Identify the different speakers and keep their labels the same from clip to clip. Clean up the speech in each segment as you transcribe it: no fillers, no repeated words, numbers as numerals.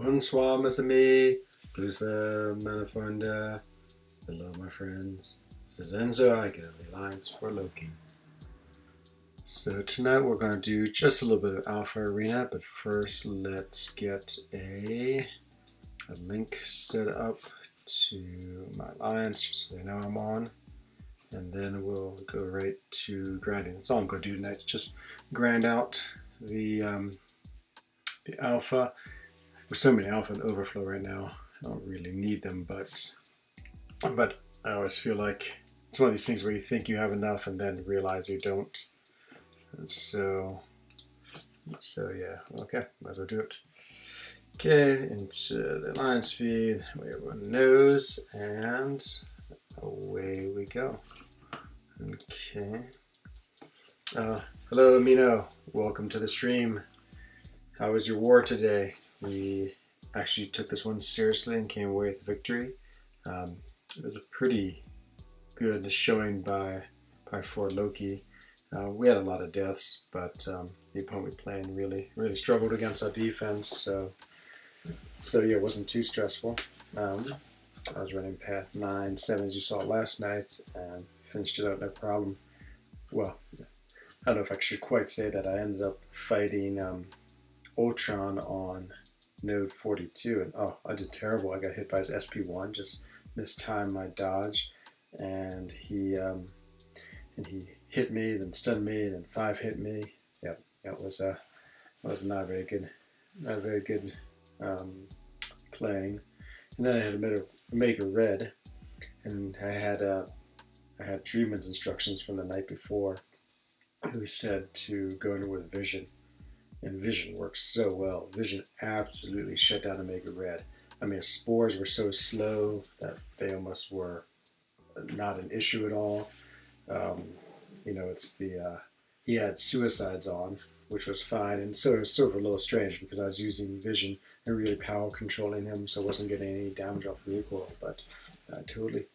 Speaker 1: Bonsoir, mes amis. Plus meine Freunde. Hello, my friends. This is Enzo. I get the lines for Loki. So tonight we're going to do just a little bit of Alpha Arena, but first let's get a link set up to my alliance, just so they know I'm on. And then we'll go right to grinding. That's all I'm going to do tonight. Is just grind out the alpha. There's so many alpha in overflow right now. I don't really need them, but I always feel like it's one of these things where you think you have enough and then realize you don't. And so yeah, okay, might as well do it. Okay, into the alliance feed, where everyone knows, and away we go. Okay. Hello, Amino. Welcome to the stream. How was your war today? We actually took this one seriously and came away with victory. It was a pretty good showing by frENZOne. We had a lot of deaths, but the opponent we playing really struggled against our defense. So yeah, it wasn't too stressful. I was running path 9, 7 as you saw last night, and finished it out no problem. Well, I don't know if I should quite say that. I ended up fighting Ultron on node 42, and oh, I did terrible. I got hit by his SP1, just mistimed my dodge, and he hit me, then stunned me, then 5 hit me. Yep, that was not very good, playing. And then I had to make a red, and I had Dreamer's instructions from the night before, who said to go in with Vision. And Vision works so well. Vision absolutely shut down Omega Red. I mean, spores were so slow that they almost were not an issue at all. You know, it's he had suicides on, which was fine, and so it was sort of a little strange because I was using Vision and really power controlling him, so I wasn't getting any damage off the recoil. But totally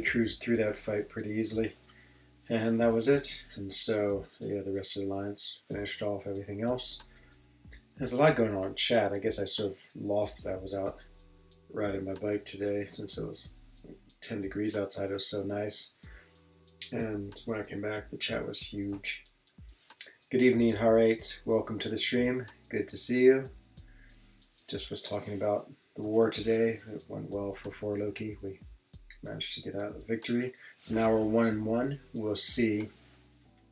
Speaker 1: cruised through that fight pretty easily. And that was it. And so, yeah, the rest of the alliance finished off everything else. There's a lot going on in chat. I guess I sort of lost it. I was out riding my bike today since it was 10 degrees outside. It was so nice. And when I came back, the chat was huge. Good evening, Har8. Welcome to the stream. Good to see you. Just was talking about the war today. It went well for frENZOne. We managed to get out a victory. So now we're 1-1. We'll see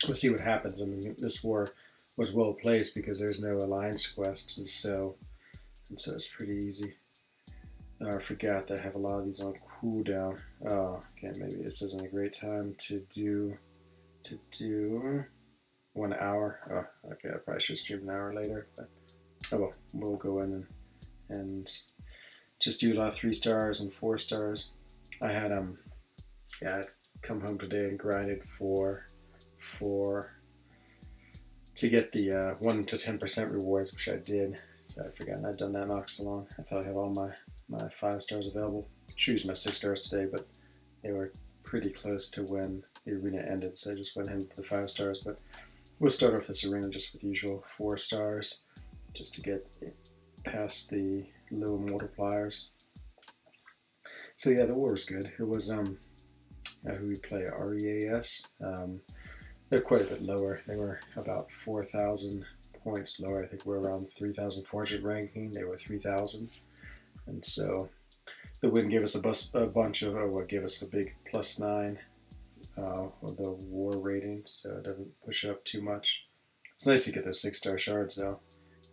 Speaker 1: what happens. I mean, this war was well placed because there's no alliance quest, and so it's pretty easy. I forgot that I have a lot of these on cooldown. Oh, okay, maybe this isn't a great time to do 1 hour. Oh, okay, I probably should stream an hour later, but oh well, we'll go in and just do a lot of 3 stars and 4 stars. I had I'd come home today and grinded to get the 1 to 10% rewards, which I did. So I'd forgotten I'd done that in Oxalon. I thought I had all my 5 stars available. Should use my 6 stars today, but they were pretty close to when the arena ended, so I just went ahead with the 5 stars. But we'll start off this arena just with the usual 4 stars, just to get past the low multipliers. So yeah, the war was good. It was who we play, REAS. They're quite a bit lower. They were about 4,000 points lower. I think we're around 3,400 ranking. They were 3,000, and so the win gave us a bunch of gave us a big +9 of the war rating, so it doesn't push it up too much. It's nice to get those 6-star shards though.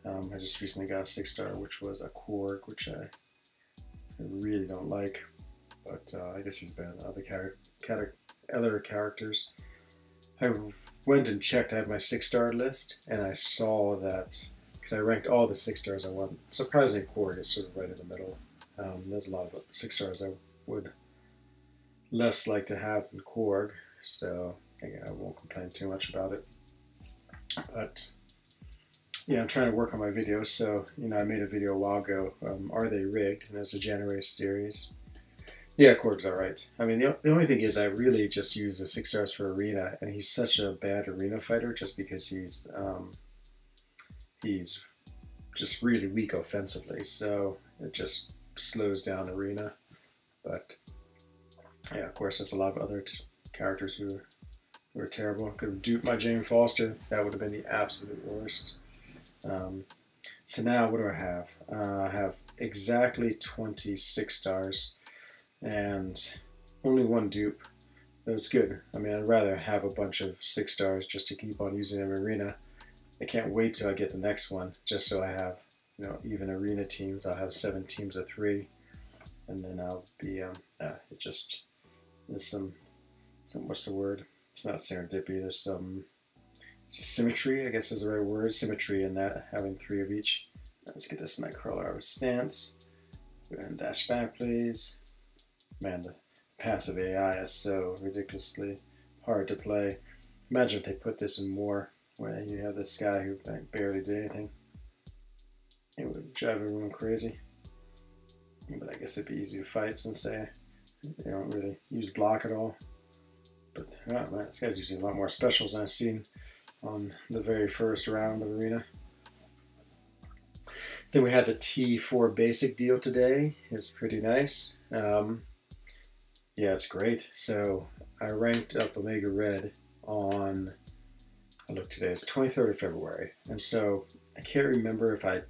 Speaker 1: I just recently got a 6-star, which was a Korg, which I really don't like. But I guess he's better than other characters. I went and checked. I had my 6-star list, and I saw that because I ranked all the 6 stars I want. Surprisingly, Korg is sort of right in the middle. There's a lot of 6 stars I would less like to have than Korg, so I won't complain too much about it. But yeah, I'm trying to work on my videos. So I made a video a while ago. Are they rigged? And it's a January series. Yeah, Korg's alright. I mean, the only thing is I really just use the 6 stars for arena, and he's such a bad arena fighter just because he's just really weak offensively, so it just slows down Arena. But yeah, of course, there's a lot of other characters who were terrible. Could have duped my Jane Foster. That would have been the absolute worst. So now, what do I have? I have exactly 26 stars and only one dupe. But it's good. I mean, I'd rather have a bunch of 6 stars just to keep on using them in Arena. I can't wait till I get the next one, just so I have, even Arena teams. I'll have 7 teams of 3, and then I'll be, it just, there's some, what's the word? It's not serendipity, there's some symmetry, I guess is the right word, symmetry in that, having 3 of each. Let's get this Nightcrawler out of stance. Go ahead and dash back, please. Man, the passive AI is so ridiculously hard to play. Imagine if they put this in more, where you have this guy who barely did anything. It would drive everyone crazy. But I guess it'd be easy to fight since they don't really use block at all. But man, this guy's using a lot more specials than I've seen on the very first round of Arena. Then we had the T4 basic deal today. It's pretty nice. Yeah, it's great. So I ranked up Omega Red on, I looked today, it's 23rd of February. And so I can't remember if I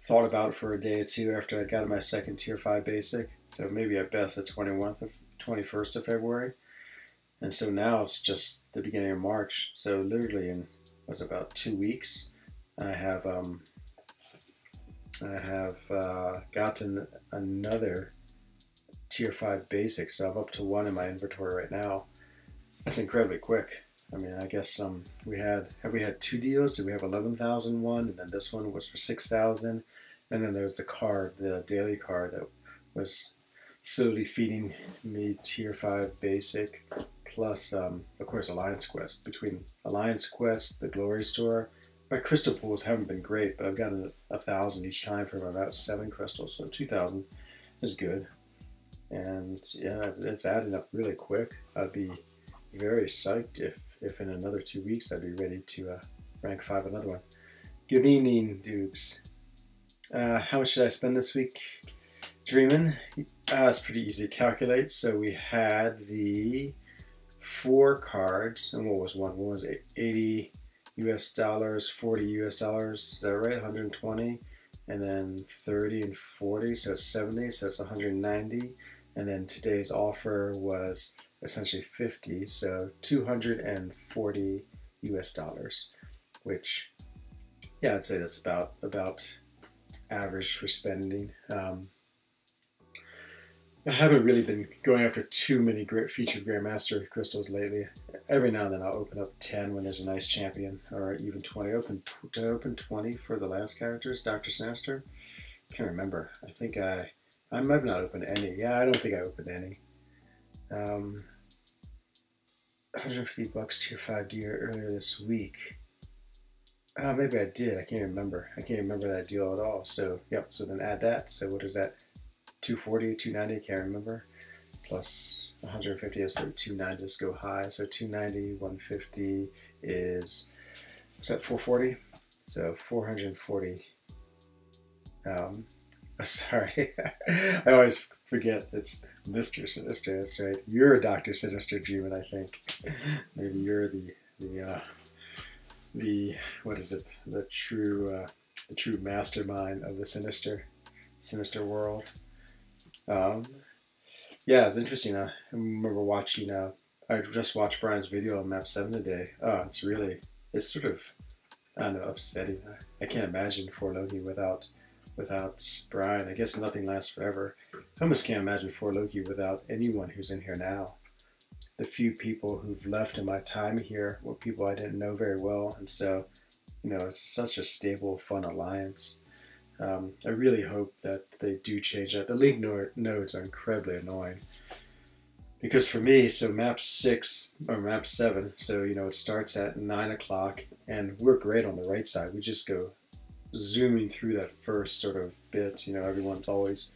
Speaker 1: thought about it for a day or two after I got my second Tier 5 basic. So maybe at best the 21st of February. And so now it's just the beginning of March. So literally in, what's about 2 weeks, I have gotten another Tier 5 basic, so I'm up to 1 in my inventory right now. That's incredibly quick. I mean, I guess have we had 2 deals? Did we have 11,000 one, and then this one was for 6,000, and then there's the card, the daily card that was slowly feeding me Tier 5 basic, plus of course Alliance Quest. Between Alliance Quest, the Glory Store, my crystal pools haven't been great, but I've gotten 1,000 each time from about 7 crystals, so 2,000 is good. And yeah, it's adding up really quick. I'd be very psyched if in another 2 weeks I'd be ready to rank 5 another one. Good evening, dupes. How much should I spend this week? Dreaming. It's pretty easy to calculate. So we had the 4 cards, and what was one? One was 80 US dollars, 40 US dollars. Is that right? 120, and then 30 and 40, so it's 70, so it's 190. And then today's offer was essentially 50, so 240 US dollars, which, yeah, I'd say that's about average for spending. I haven't really been going after too many great featured Grandmaster crystals lately. Every now and then I'll open up 10 when there's a nice champion, or even 20. Did I open 20 for the last characters, Dr. Sinister? Can't remember. I think I might have not opened any. Yeah, I don't think I opened any. 150 bucks Tier 5 deal earlier this week. Maybe I did. I can't remember. I can't remember that deal at all. So, yep. So then add that. So what is that? 240, 290, can't remember. Plus 150, so 290, let's go high. So 290, 150 is, what's that, 440? So 440. Sorry, I always forget it's Mr. Sinister, that's right. You're Dr. Sinister Dreamin', I think. Maybe you're the what is it? The true mastermind of the Sinister world. Yeah, it's interesting. I remember watching, I just watched Brian's video on Map 7 today. Oh, it's sort of, I don't know, upsetting. I can't imagine Forloki without Brian. I guess nothing lasts forever. I almost can't imagine Forloki without anyone who's in here now. The few people who've left in my time here were people I didn't know very well, and so, it's such a stable, fun alliance. I really hope that they do change that. The league nodes are incredibly annoying. Because for me, so map 6, or map 7, so, it starts at 9 o'clock, and we're great on the right side. We just go zooming through that first sort of bit. Everyone's always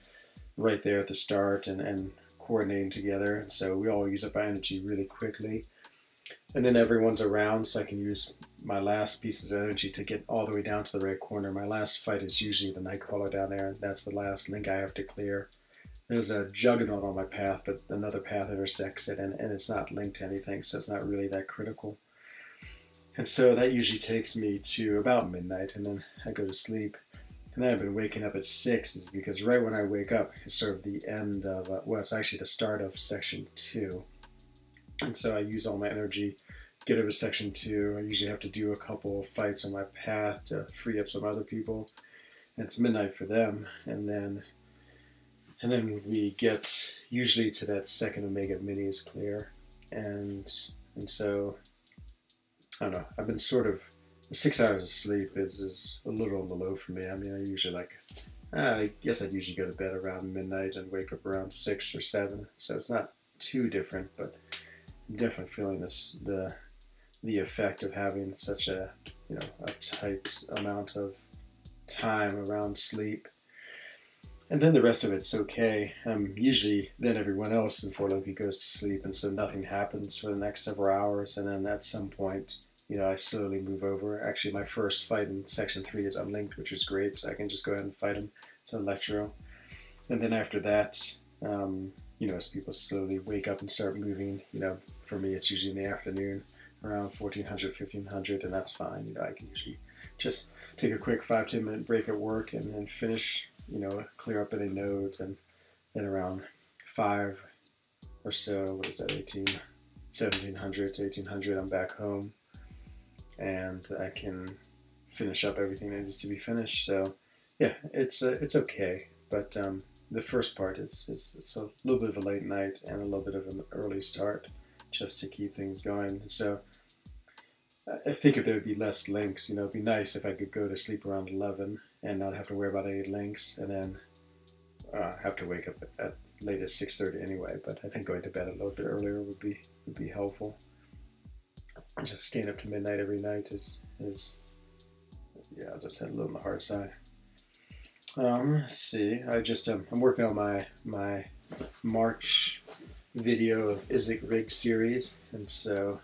Speaker 1: right there at the start and coordinating together. So we all use up our energy really quickly. And then everyone's around, so I can use my last pieces of energy to get all the way down to the right corner. My last fight is usually the Nightcrawler down there. That's the last link I have to clear. There's a Juggernaut on my path, but another path intersects it, and it's not linked to anything, so it's not really that critical. And so that usually takes me to about midnight, and then I go to sleep. And then I've been waking up at 6 is because right when I wake up is sort of the end of, well, it's actually the start of section 2. And so I use all my energy, get over section 2. I usually have to do a couple of fights on my path to free up some other people. And it's midnight for them, and then we get usually to that second Omega Mini is clear, and so I don't know. I've been sort of 6 hours of sleep is a little on the low for me. I mean, I usually I guess I'd usually go to bed around midnight and wake up around 6 or 7. So it's not too different, but I'm definitely feeling the effect of having such a a tight amount of time around sleep. And then the rest of it's okay. Usually then everyone else in 4 Loki goes to sleep, and so nothing happens for the next several hours, and then at some point, I slowly move over. Actually, my first fight in section 3 is unlinked, which is great, so I can just go ahead and fight him. It's Electro. And then after that, as people slowly wake up and start moving, for me it's usually in the afternoon, around 1400, 1500, and that's fine. I can usually just take a quick 5-10 minute break at work and then finish, clear up any nodes, and then around 5 or so, 1700 to 1800, I'm back home, and I can finish up everything that needs to be finished. So yeah, it's okay, but the first part is it's a little bit of a late night and a little bit of an early start just to keep things going. So I think if there would be less links, it'd be nice if I could go to sleep around 11 and not have to worry about any links, and then have to wake up at latest 6:30 anyway. But I think going to bed a little bit earlier would be helpful. Just staying up to midnight every night is yeah, as I said, a little on the hard side. Let's see. I'm working on my March video of Isaac Rig series, and so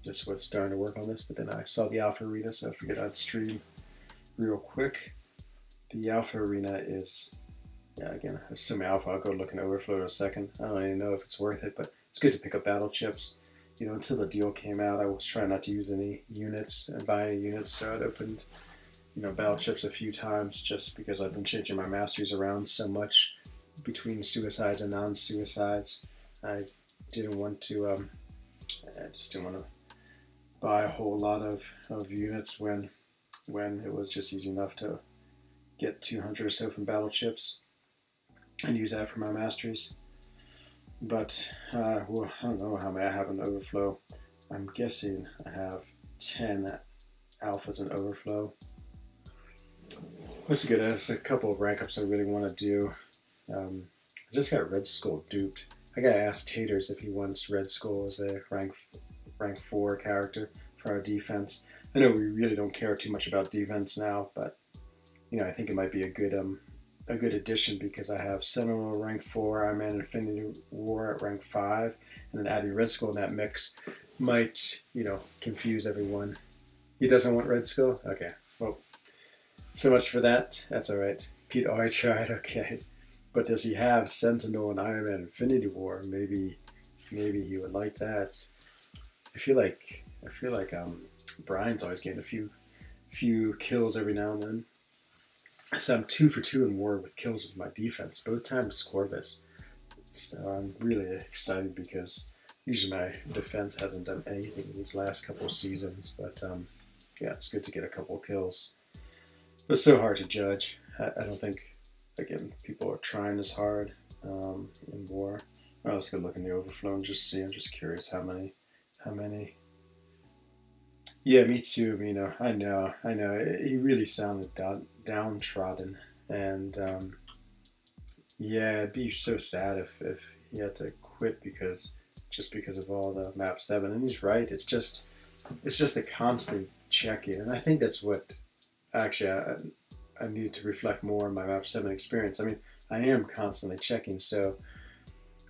Speaker 1: just was starting to work on this, but then I saw the Alpha Arena, so I figured I'd stream real quick. The Alpha Arena is, again, I assume Alpha. I'll go look in Overflow in a second. I don't even know if it's worth it, but it's good to pick up battle chips. Until the deal came out, I was trying not to use any units and buy any units, so I'd opened, battle chips a few times just because I've been changing my masteries around so much between suicides and non-suicides. I didn't want to, I just didn't want to buy a whole lot of units when it was just easy enough to get 200 or so from battle chips and use that for my masteries. But well, I don't know how many I have in Overflow. I'm guessing I have 10 alphas in Overflow. Which is good. There's a couple of rank ups I really want to do. I just got Red Skull duped. I gotta ask Taters if he wants Red Skull as a rank 4 character for our defense. I know we really don't care too much about defense now, but I think it might be a good addition, because I have Sentinel rank 4, Iron Man Infinity War at rank 5, and then adding Red Skull in that mix might, confuse everyone. He doesn't want Red Skull? Okay, well, so much for that. That's alright. Pete, I tried, okay. But does he have Sentinel and Iron Man Infinity War? Maybe he would like that. I feel like Brian's always getting a few kills every now and then. So I'm 2 for 2 in war with kills with my defense, both times Corvus. So I'm really excited because usually my defense hasn't done anything in these last couple of seasons, but yeah, it's good to get a couple of kills. But it's so hard to judge. I don't think, again, people are trying as hard in war. Well, let's go look in the Overflow and just see. I'm just curious how many. Yeah, me too. I know. He really sounded downtrodden, and yeah, it'd be so sad if he had to quit because of all the map 7. And he's right. It's just a constant check-in, and I think that's what actually I need to reflect more on my map 7 experience. I mean, I am constantly checking, so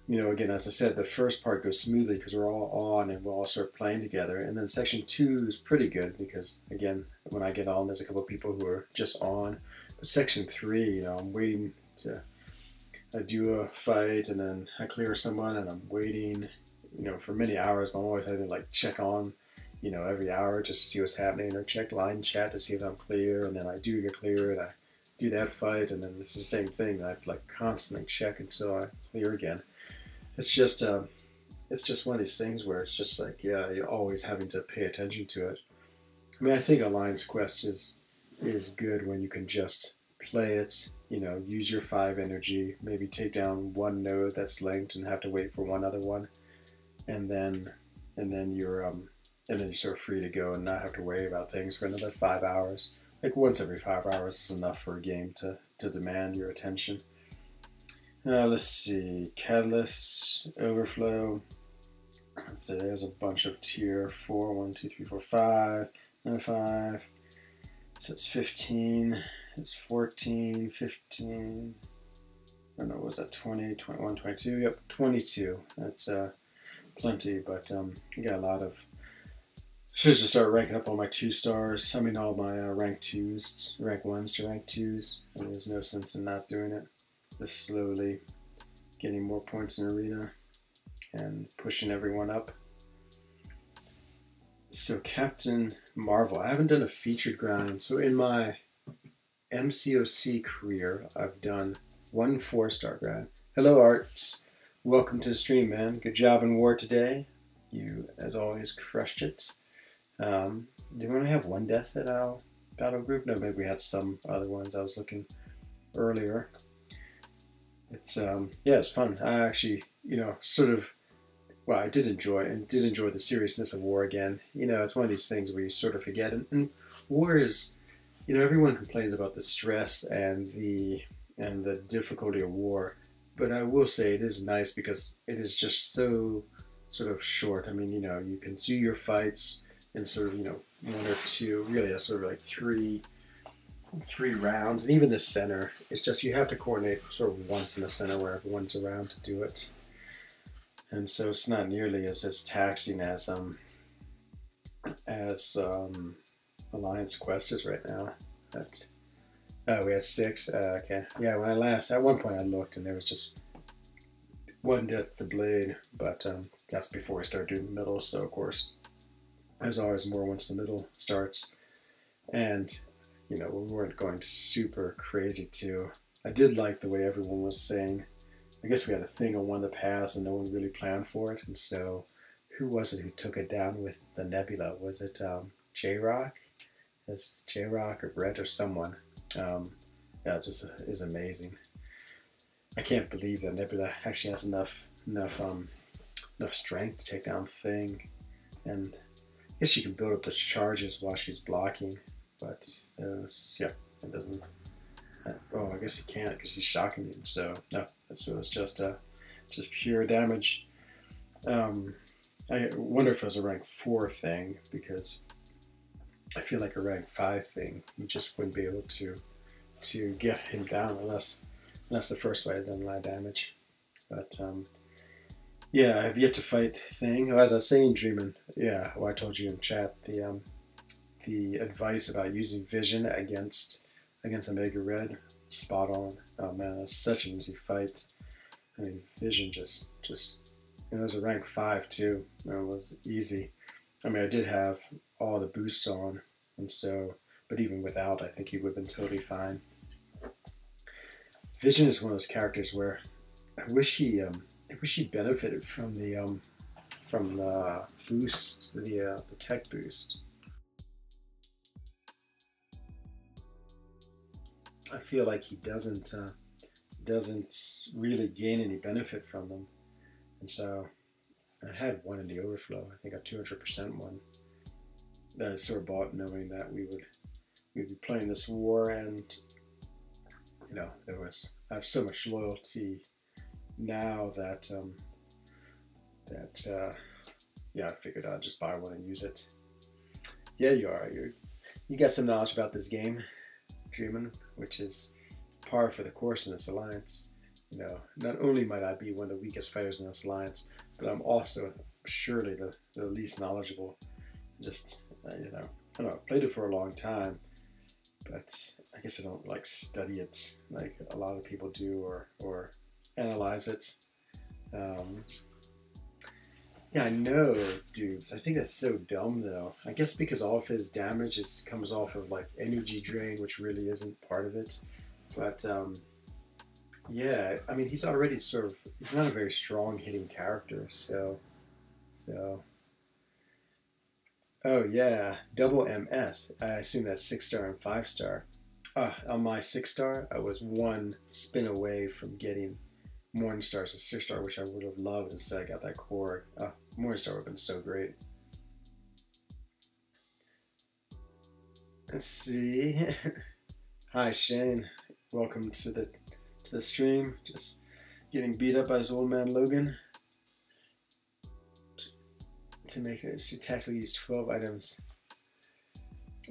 Speaker 1: you know, again, as I said, the first part goes smoothly because we're all on and we'll all start playing together. And then section 2 is pretty good because, again, when I get on, there's a couple of people who are just on. But section 3, you know, I'm waiting to do a fight, and then I clear someone, and I'm waiting, you know, for many hours. But I'm always having to like check on, you know, every hour just to see what's happening, or check line chat to see if I'm clear. And then I do get clear, and I do that fight, and then it's the same thing. I have to like constantly check until I clear again. It's just one of these things where it's just like, yeah, you're always having to pay attention to it. I mean, I think Alliance Quest is good when you can just play it, you know, use your 5 energy, maybe take down one node that's linked and have to wait for one other one, and then you're sort of free to go and not have to worry about things for another 5 hours. Like once every 5 hours is enough for a game to demand your attention. Let's see, Catalyst, Overflow. So there's a bunch of tier 4, 1, 2, 3, 4, 5, and 5. So it's 15, it's 14, 15, I don't know, was that 20, 21, 22? Yep, 22. That's plenty, but I got a lot of, should just start ranking up all my 2 stars. I mean, all my rank 2s, rank 1s to rank 2s. I mean, there's no sense in not doing it. Just slowly getting more points in arena and pushing everyone up. So Captain Marvel, I haven't done a featured grind. So in my MCOC career, I've done 1 4-star grind. Hello, Arts. Welcome to the stream, man. Good job in war today. You, as always, crushed it. Did we only have 1 death at our battle group? No, maybe we had some other ones. I was looking earlier. It's yeah, it's fun. I actually, you know, sort of, well, I did enjoy the seriousness of war again. You know, it's one of these things where you sort of forget. And war is, you know, everyone complains about the stress and the difficulty of war, but I will say it is nice because it is just so sort of short. I mean, you know, you can do your fights in sort of, you know, 1 or 2, really sort of like 3 rounds, and even the center, it's just you have to coordinate sort of once in the center where everyone's around to do it, and so it's not nearly as taxing as Alliance Quest is right now. But we had 6. Okay, yeah. When at one point I looked and there was just 1 death to Blade, but that's before I started doing the middle. So of course, there's always more once the middle starts, and you know, we weren't going super crazy too. I did like the way everyone was saying, I guess we had a thing on one of the paths and no one really planned for it. And so, who was it who took it down with the nebula? Was it J-Rock? It's J-Rock or Brett or someone. Yeah, it just is amazing. I can't believe that Nebula actually has enough strength to take down Thing. And I guess she can build up those charges while she's blocking. But yeah, it doesn't. Oh, I guess he can't because he's shocking you. So no, so it's just pure damage. I wonder if it was a rank 4 thing, because I feel like a rank 5 thing, you just wouldn't be able to get him down unless the first fight had done a lot of damage. But yeah, I have yet to fight Thing. As I was saying, Dreamin', yeah, well, I told you in chat the advice about using Vision against Omega Red, spot on. Oh man, that's such an easy fight. I mean, Vision just it was a rank 5 too. It was easy. I mean, I did have all the boosts on, and so, but even without, I think he would have been totally fine. Vision is one of those characters where I wish he benefited from the boost, the tech boost. I feel like he doesn't really gain any benefit from them, and so I had one in the overflow. I think a 200% one that I sort of bought knowing that we'd be playing this war, and you know, I have so much loyalty now that yeah, I figured I'd just buy one and use it. Yeah, you got some knowledge about this game, Dreamin', which is par for the course in this alliance. you know, not only might I be one of the weakest fighters in this alliance, but I'm also surely the least knowledgeable. Just, you know, I don't know, I've played it for a long time, but I guess I don't like study it like a lot of people do, or analyze it. Um, yeah, I know, dudes. I think that's so dumb, though. I guess because all of his damage comes off of like energy drain, which really isn't part of it. But yeah, I mean, he's already sort of, he's not a very strong hitting character, so. Oh yeah, double MS. I assume that's 6-star and 5-star. On my 6-star, I was one spin away from getting Morningstar's a 6-star, which I would have loved. Instead, I got that core. Morningstar would have been so great. Let's see. Hi Shane, welcome to the stream. Just getting beat up by this old man Logan. To make it, to tactically use 12 items.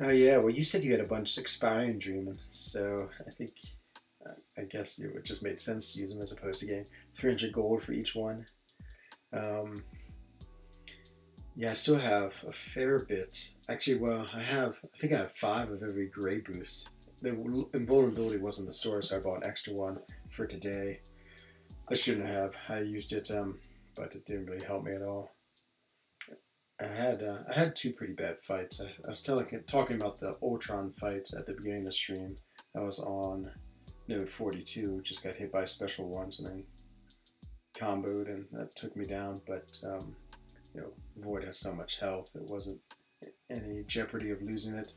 Speaker 1: Oh yeah, well you said you had a bunch expiring Dreaming, so I guess it would just made sense to use them as opposed to getting 300 gold for each one. Yeah, I still have a fair bit. Actually, well, I think I have 5 of every gray boost. The invulnerability was in the store, so I bought an extra one for today. I shouldn't have. I used it, but it didn't really help me at all. I had 2 pretty bad fights. I was talking about the Ultron fight at the beginning of the stream. I was on node 42, just got hit by special ones and then comboed, and that took me down. But you know, Void has so much health, it wasn't any jeopardy of losing it.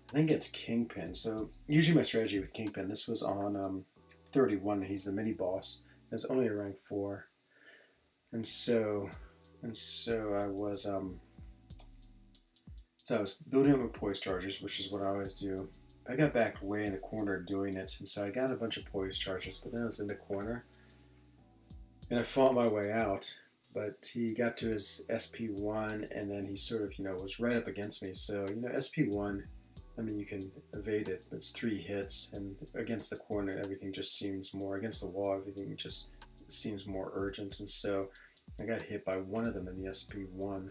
Speaker 1: I think it's Kingpin. So usually my strategy with Kingpin, this was on 31. He's the mini boss. It's only a rank 4, and so I was building up my poise charges, which is what I always do. I got back way in the corner doing it, and so I got a bunch of poise charges, but then I was in the corner, and I fought my way out, but he got to his SP1, and then he sort of, you know, was right up against me. So, you know, SP1, I mean, you can evade it, but it's 3 hits, and against the corner, everything just seems more, against the wall, everything just seems more urgent, and so I got hit by one of them in the SP1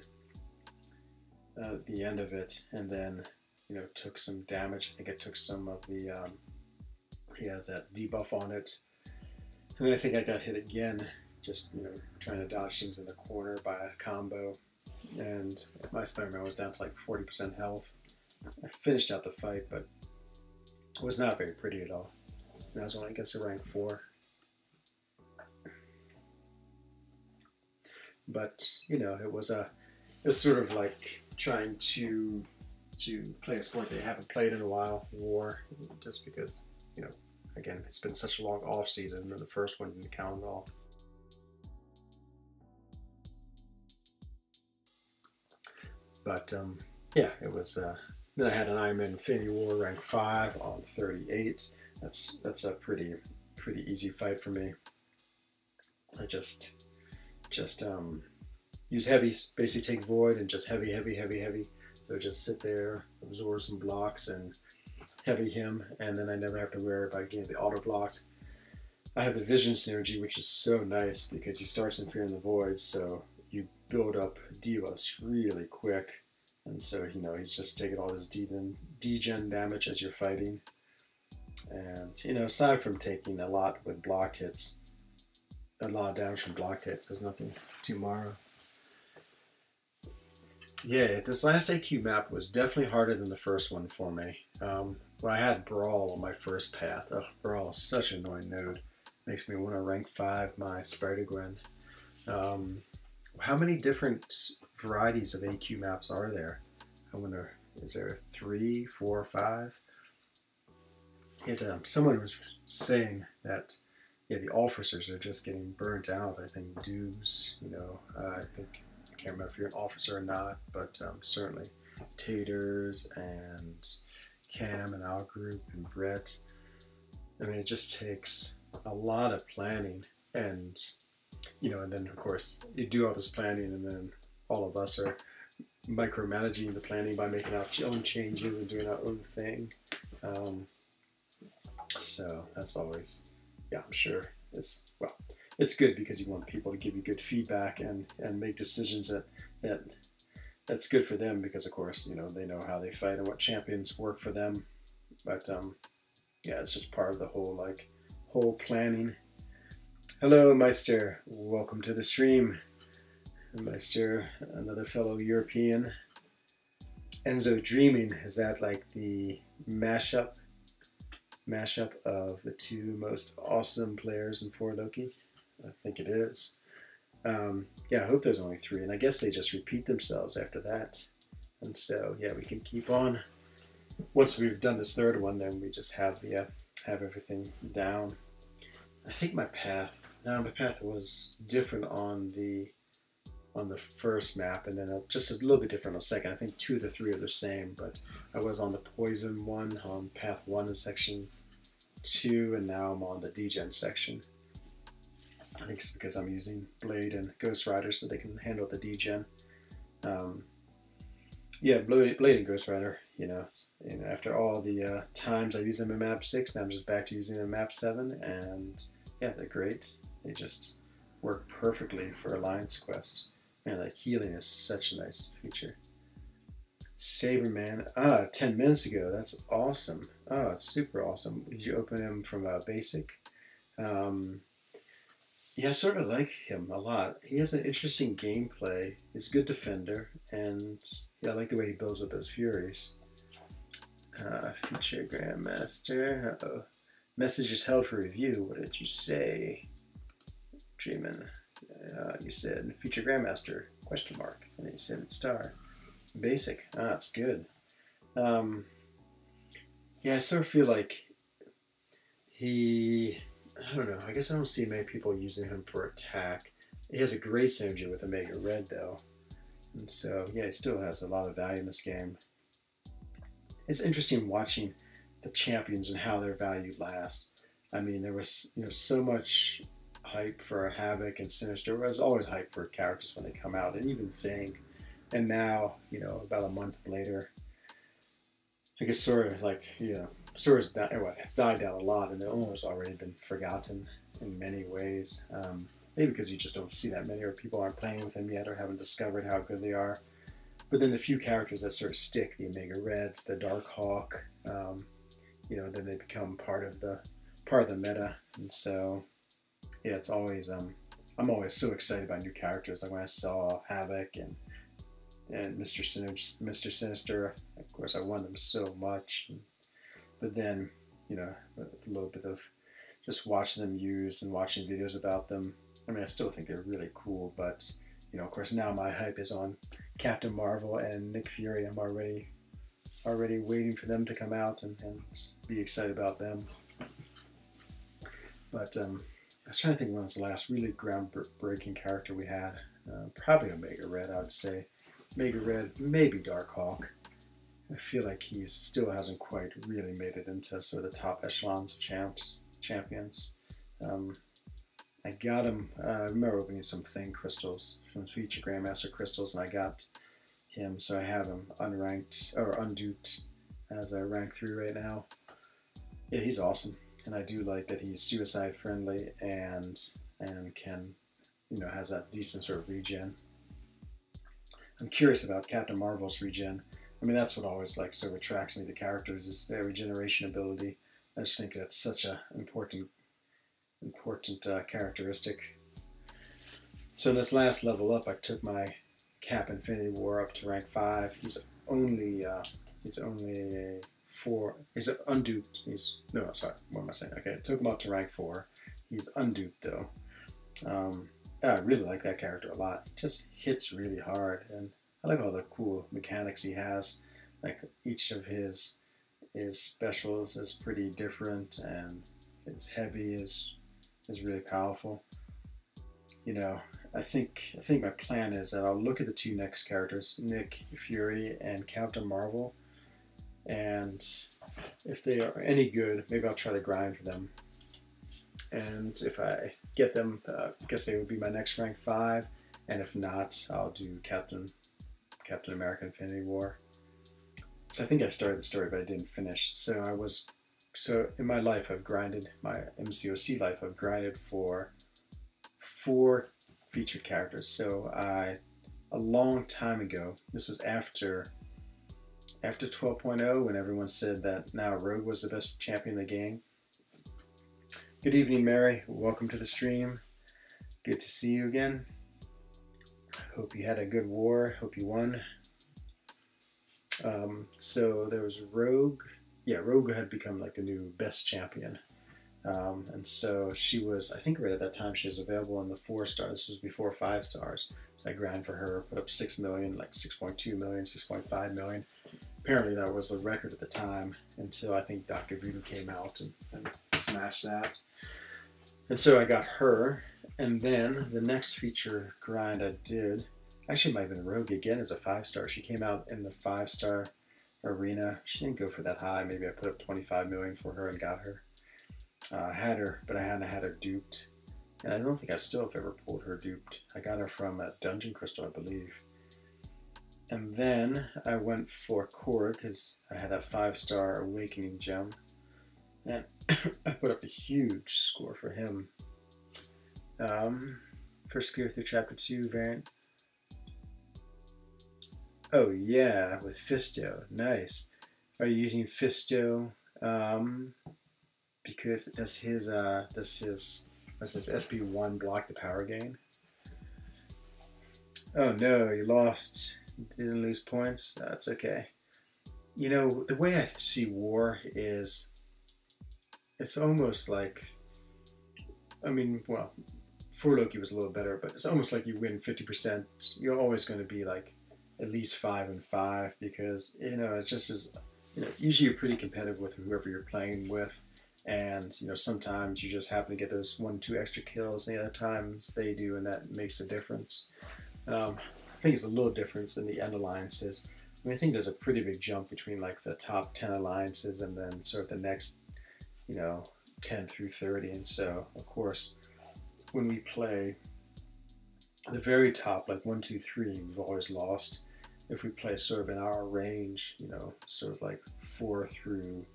Speaker 1: at the end of it, and then, you know, took some damage. I think I took some of the, he has that debuff on it, and then I think I got hit again, just, you know, trying to dodge things in the corner by a combo, and my Spider-Man was down to like 40% health. I finished out the fight, but it was not very pretty at all. And I was only against a rank 4. But, you know, it was sort of like trying to play a sport that you haven't played in a while, War, just because, you know, again, it's been such a long off season, and the first one didn't count at all. But yeah, it was. Then I had an Iron Man Infinity War rank 5 on 38. That's a pretty easy fight for me. I just use heavy, basically take Void and just heavy. So just sit there, absorb some blocks and heavy him, and then I never have to worry about getting the auto block. I have the vision synergy, which is so nice because he starts interfering the Void, so you build up Divas really quick, and so, you know, he's just taking all this degen damage as you're fighting. And, you know, aside from taking a lot with blocked hits, a lot of damage from blocked hits, there's nothing too marrow. Yeah, this last AQ map was definitely harder than the first one for me. Well, I had Brawl on my first path. Ugh, Brawl is such an annoying node. Makes me want to rank 5 my Spider-Gwen. How many different varieties of AQ maps are there? I wonder, is there 3, 4, 5? Someone was saying that, yeah, the officers are just getting burnt out. I think Dubes, you know, I can't remember if you're an officer or not, but certainly Taters and Cam and our group and Brett. I mean, it just takes a lot of planning, and, you know, and then of course you do all this planning, and then all of us are micromanaging the planning by making our own changes and doing our own thing. So that's always, yeah, I'm sure well, it's good because you want people to give you good feedback and make decisions that's good for them, because of course, you know, they know how they fight and what champions work for them. But yeah, it's just part of the whole planning. Hello, Meister. Welcome to the stream. Meister, another fellow European. Enzo Dreaming, is that like the mashup of the two most awesome players in 4 Loki? I think it is. Yeah, I hope there's only 3, and I guess they just repeat themselves after that. And so, yeah, we can keep on. Once we've done this 3rd one, then we just have everything down. I think my path was different on the first map, and then just a little bit different on the second. I think 2 of the 3 are the same, but I was on the poison one on path 1 in section 2, and now I'm on the degen section. I think it's because I'm using Blade and Ghost Rider so they can handle the degen. Yeah, Blade and Ghost Rider, you know, after all the times I used them in map 6, now I'm just back to using them in map 7, and yeah, they're great. They just work perfectly for Alliance Quest. Man, like healing is such a nice feature. Saberman, 10 minutes ago, that's awesome. Oh, it's super awesome. Did you open him from basic? Yeah, I sort of like him a lot. He has an interesting gameplay. He's a good defender, and yeah, I like the way he builds with those Furies. Feature Grandmaster. Uh-oh. Message is held for review. What did you say? Dreamin'. You said Feature Grandmaster, question mark. And then you said star. Basic. It's good. Yeah, I sort of feel like I don't know, I guess I don't see many people using him for attack. He has a great synergy with Omega Red, though. And so, yeah, he still has a lot of value in this game. It's interesting watching the champions and how their value lasts. I mean, there was, you know, so much hype for Havoc and Sinister. There was always hype for characters when they come out, and even Thing. And now, you know, about a month later, I guess sort of like, you know, sort of has died down a lot, and they've almost already been forgotten in many ways. Maybe because you just don't see that many, or people aren't playing with them yet, or haven't discovered how good they are. But then the few characters that sort of stick, the Omega Reds, the Dark Hawk, you know, then they become part of the meta. And so, yeah, it's always I'm always so excited by new characters. Like when I saw Havoc and Mr. Sinister, of course I wanted them so much. But then, you know, with a little bit of just watching them used and watching videos about them, I mean, I still think they're really cool, but, you know, of course now my hype is on Captain Marvel and Nick Fury. I'm already waiting for them to come out and be excited about them. But I was trying to think when was the last really groundbreaking character we had. Probably Omega Red, I would say. Omega Red, maybe Dark Hawk. I feel like he still hasn't quite really made it into sort of the top echelons of champions. I got him, I remember opening some Thing crystals, some Feature Grandmaster crystals, and I got him, so I have him unranked, or unduped, as a rank 3 right now. Yeah, he's awesome, and I do like that he's suicide friendly and can, you know, has that decent sort of regen. I'm curious about Captain Marvel's regen. I mean, that's what always like sort of attracts me to characters, is their regeneration ability. I just think that's such an important characteristic. So in this last level up, I took my Cap Infinity War up to rank 5. He's only a 4. He's unduped. No, sorry. What am I saying? Okay, I took him up to rank 4. He's unduped though. I really like that character a lot. Just hits really hard, and I like all the cool mechanics he has. Like each of his specials is pretty different, and his heavy is really powerful. You know, I think my plan is that I'll look at the 2 next characters, Nick Fury and Captain Marvel, and if they are any good, maybe I'll try to grind for them. And if I get them, I guess they would be my next rank 5. And if not, I'll do Captain America Infinity War. So I think I started the story, but I didn't finish. So I was so in my life, I've grinded, my MCOC life, I've grinded for 4 featured characters. So a long time ago, this was after 12.0, when everyone said that now Rogue was the best champion in the game. Good evening, Mary. Welcome to the stream. Good to see you again. Hope you had a good war. Hope you won. So there was Rogue. Yeah, Rogue had become like the new best champion. And so she was, I think right at that time, she was available in the 4-star. This was before 5 stars. So I grinded for her, put up 6 million, like 6.2 million, 6.5 million. Apparently that was the record at the time, until I think Dr. Voodoo came out and smashed that. And so I got her, and then the next feature grind I did, actually it might have been Rogue again as a 5-star. She came out in the 5-star arena. She didn't go for that high. Maybe I put up 25 million for her and got her. I had her, but I hadn't had her duped. And I don't think I still have ever pulled her duped. I got her from a Dungeon Crystal, I believe. And then I went for Korra because I had a 5-star Awakening gem. And I put up a huge score for him. First clear through Chapter 2 variant. Oh yeah, with Fisto. Nice. Are you using Fisto? Because does his SP1 block the power gain? Oh no, you lost. Didn't lose points. That's okay. You know, the way I see war is, it's almost like, I mean, well, for Loki was a little better, but it's almost like you win 50%. You're always going to be like at least 5-5, because, you know, it just is, you know, usually you're pretty competitive with whoever you're playing with. And, you know, sometimes you just happen to get those 1-2 extra kills, and the other times they do, and that makes a difference. I think it's a little difference in the end alliances. I mean, I think there's a pretty big jump between like the top 10 alliances and then sort of the next, you know, 10 through 30. And so, of course, when we play the very top, like 1, 2, 3, we've always lost. If we play sort of in our range, you know, sort of like 4 through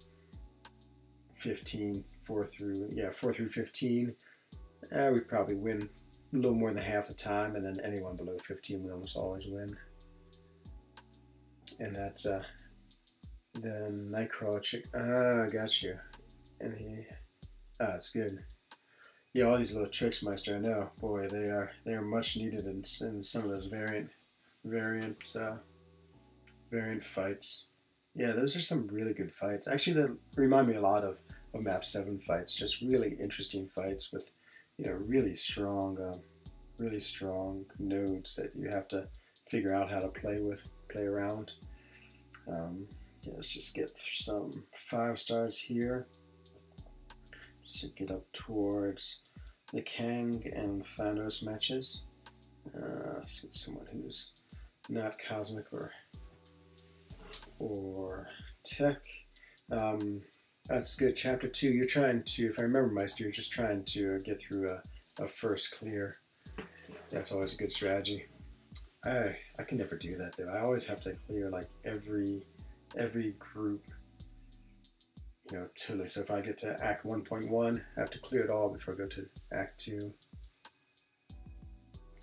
Speaker 1: 15, 4 through 15, we probably win a little more than half the time, and then anyone below 15 we almost always win. And that's the Nightcrawler chick. Ah, got you. And it's good. Yeah, all these little tricks, Meister. I know, boy, they are much needed in some of those variant fights. Yeah, those are some really good fights. Actually, that remind me a lot of Map 7 fights. Just really interesting fights with, you know, really strong nodes that you have to figure out how to play around. Yeah, let's just get some 5 stars here. Just to get up towards the Kang and Thanos matches. Let's get someone who's not cosmic or tech. That's good. Chapter 2, you're trying to, if I remember, Meister, you're just trying to get through a first clear. That's always a good strategy. I can never do that though. I always have to clear like every group, you know, totally. So if I get to Act 1.1, I have to clear it all before I go to Act 2.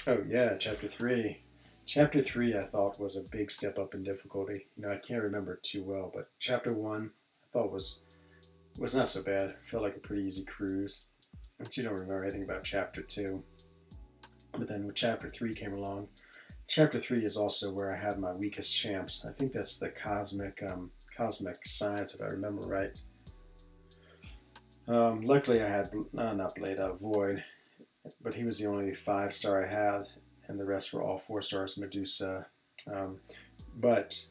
Speaker 1: Oh yeah, Chapter 3. Chapter 3 I thought was a big step up in difficulty. You know, I can't remember it too well, but Chapter 1 I thought was not so bad. It felt like a pretty easy cruise. I actually don't remember anything about Chapter 2. But then when Chapter 3 came along, Chapter 3 is also where I had my weakest champs. I think that's the Cosmic Science, if I remember right. Luckily I had, not Blade, Void, but he was the only 5-star I had, and the rest were all 4 stars, Medusa. But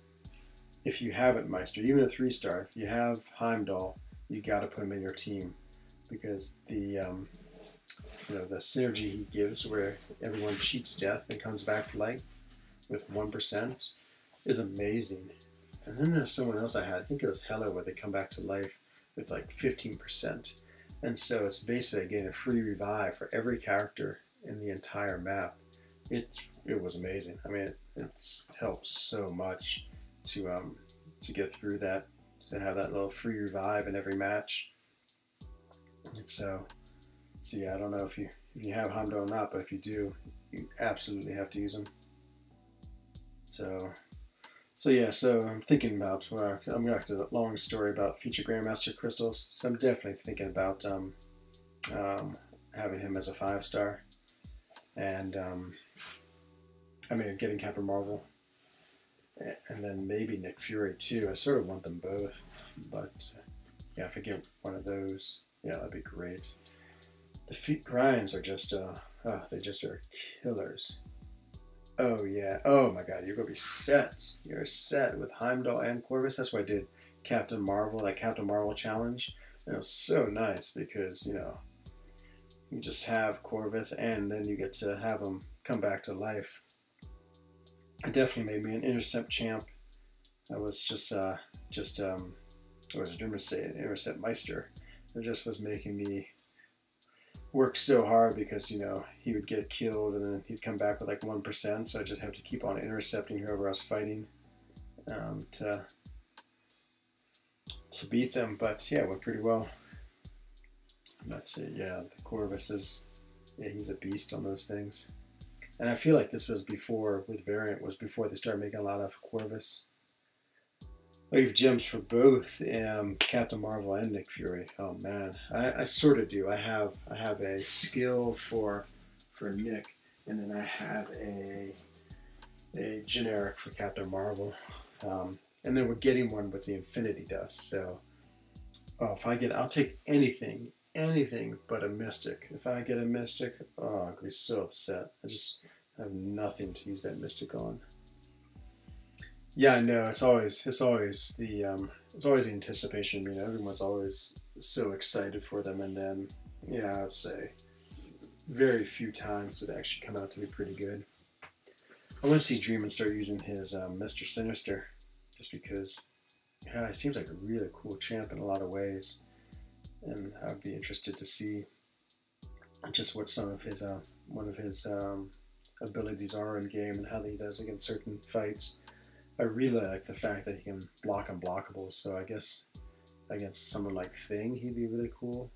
Speaker 1: if you have it, Meister, even a 3-star, if you have Heimdall, you got to put him in your team, because the you know, the synergy he gives, where everyone cheats death and comes back to life with 1%, is amazing. And then there's someone else I had, I think it was Hela, where they come back to life with like 15%. And so it's basically getting a free revive for every character in the entire map. It was amazing. I mean, it's helped so much to get through that to have that little free revive in every match. And so yeah, I don't know if you have Heimdall or not, but if you do, you absolutely have to use them. So yeah, so I'm thinking about, well, I'm going to have a long story about future Grandmaster crystals. So I'm definitely thinking about having him as a 5-star, and I mean, getting Captain Marvel, and then maybe Nick Fury too. I sort of want them both, but yeah, if I get one of those, yeah, that'd be great. The feet grinds are just, they just are killers. Oh yeah, oh my god, you're gonna be set. You're set with Heimdall and Corvus. That's why I did Captain Marvel, that Captain Marvel challenge. And it was so nice because, you know, you just have Corvus and then you get to have him come back to life. It definitely made me an intercept champ. I was just what was it, intercept meister. It just was making me work so hard because, you know, he would get killed and then he'd come back with like 1%. So I just have to keep on intercepting whoever I was fighting to beat them. But yeah, it went pretty well. That's it. Yeah, the Corvus is, yeah, he's a beast on those things. And I feel like this was before, with Variant, was before they started making a lot of Corvus. I have gems for both Captain Marvel and Nick Fury. Oh man, I sort of do. I have a skill for Nick, and then I have a generic for Captain Marvel, and then we're getting one with the Infinity Dust. So, oh, if I get, I'll take anything but a Mystic. If I get a Mystic, oh, I'll be so upset. I just have nothing to use that Mystic on. Yeah, I know. It's always the anticipation. I mean, everyone's always so excited for them, and then yeah, I'd say very few times it actually come out to be pretty good. I want to see Dreamin' start using his Mr. Sinister, just because yeah, he seems like a really cool champ in a lot of ways, and I'd be interested to see just what some of his one of his abilities are in game and how he does against certain fights. I really like the fact that he can block unblockables, so I guess against someone like Thing, he'd be really cool.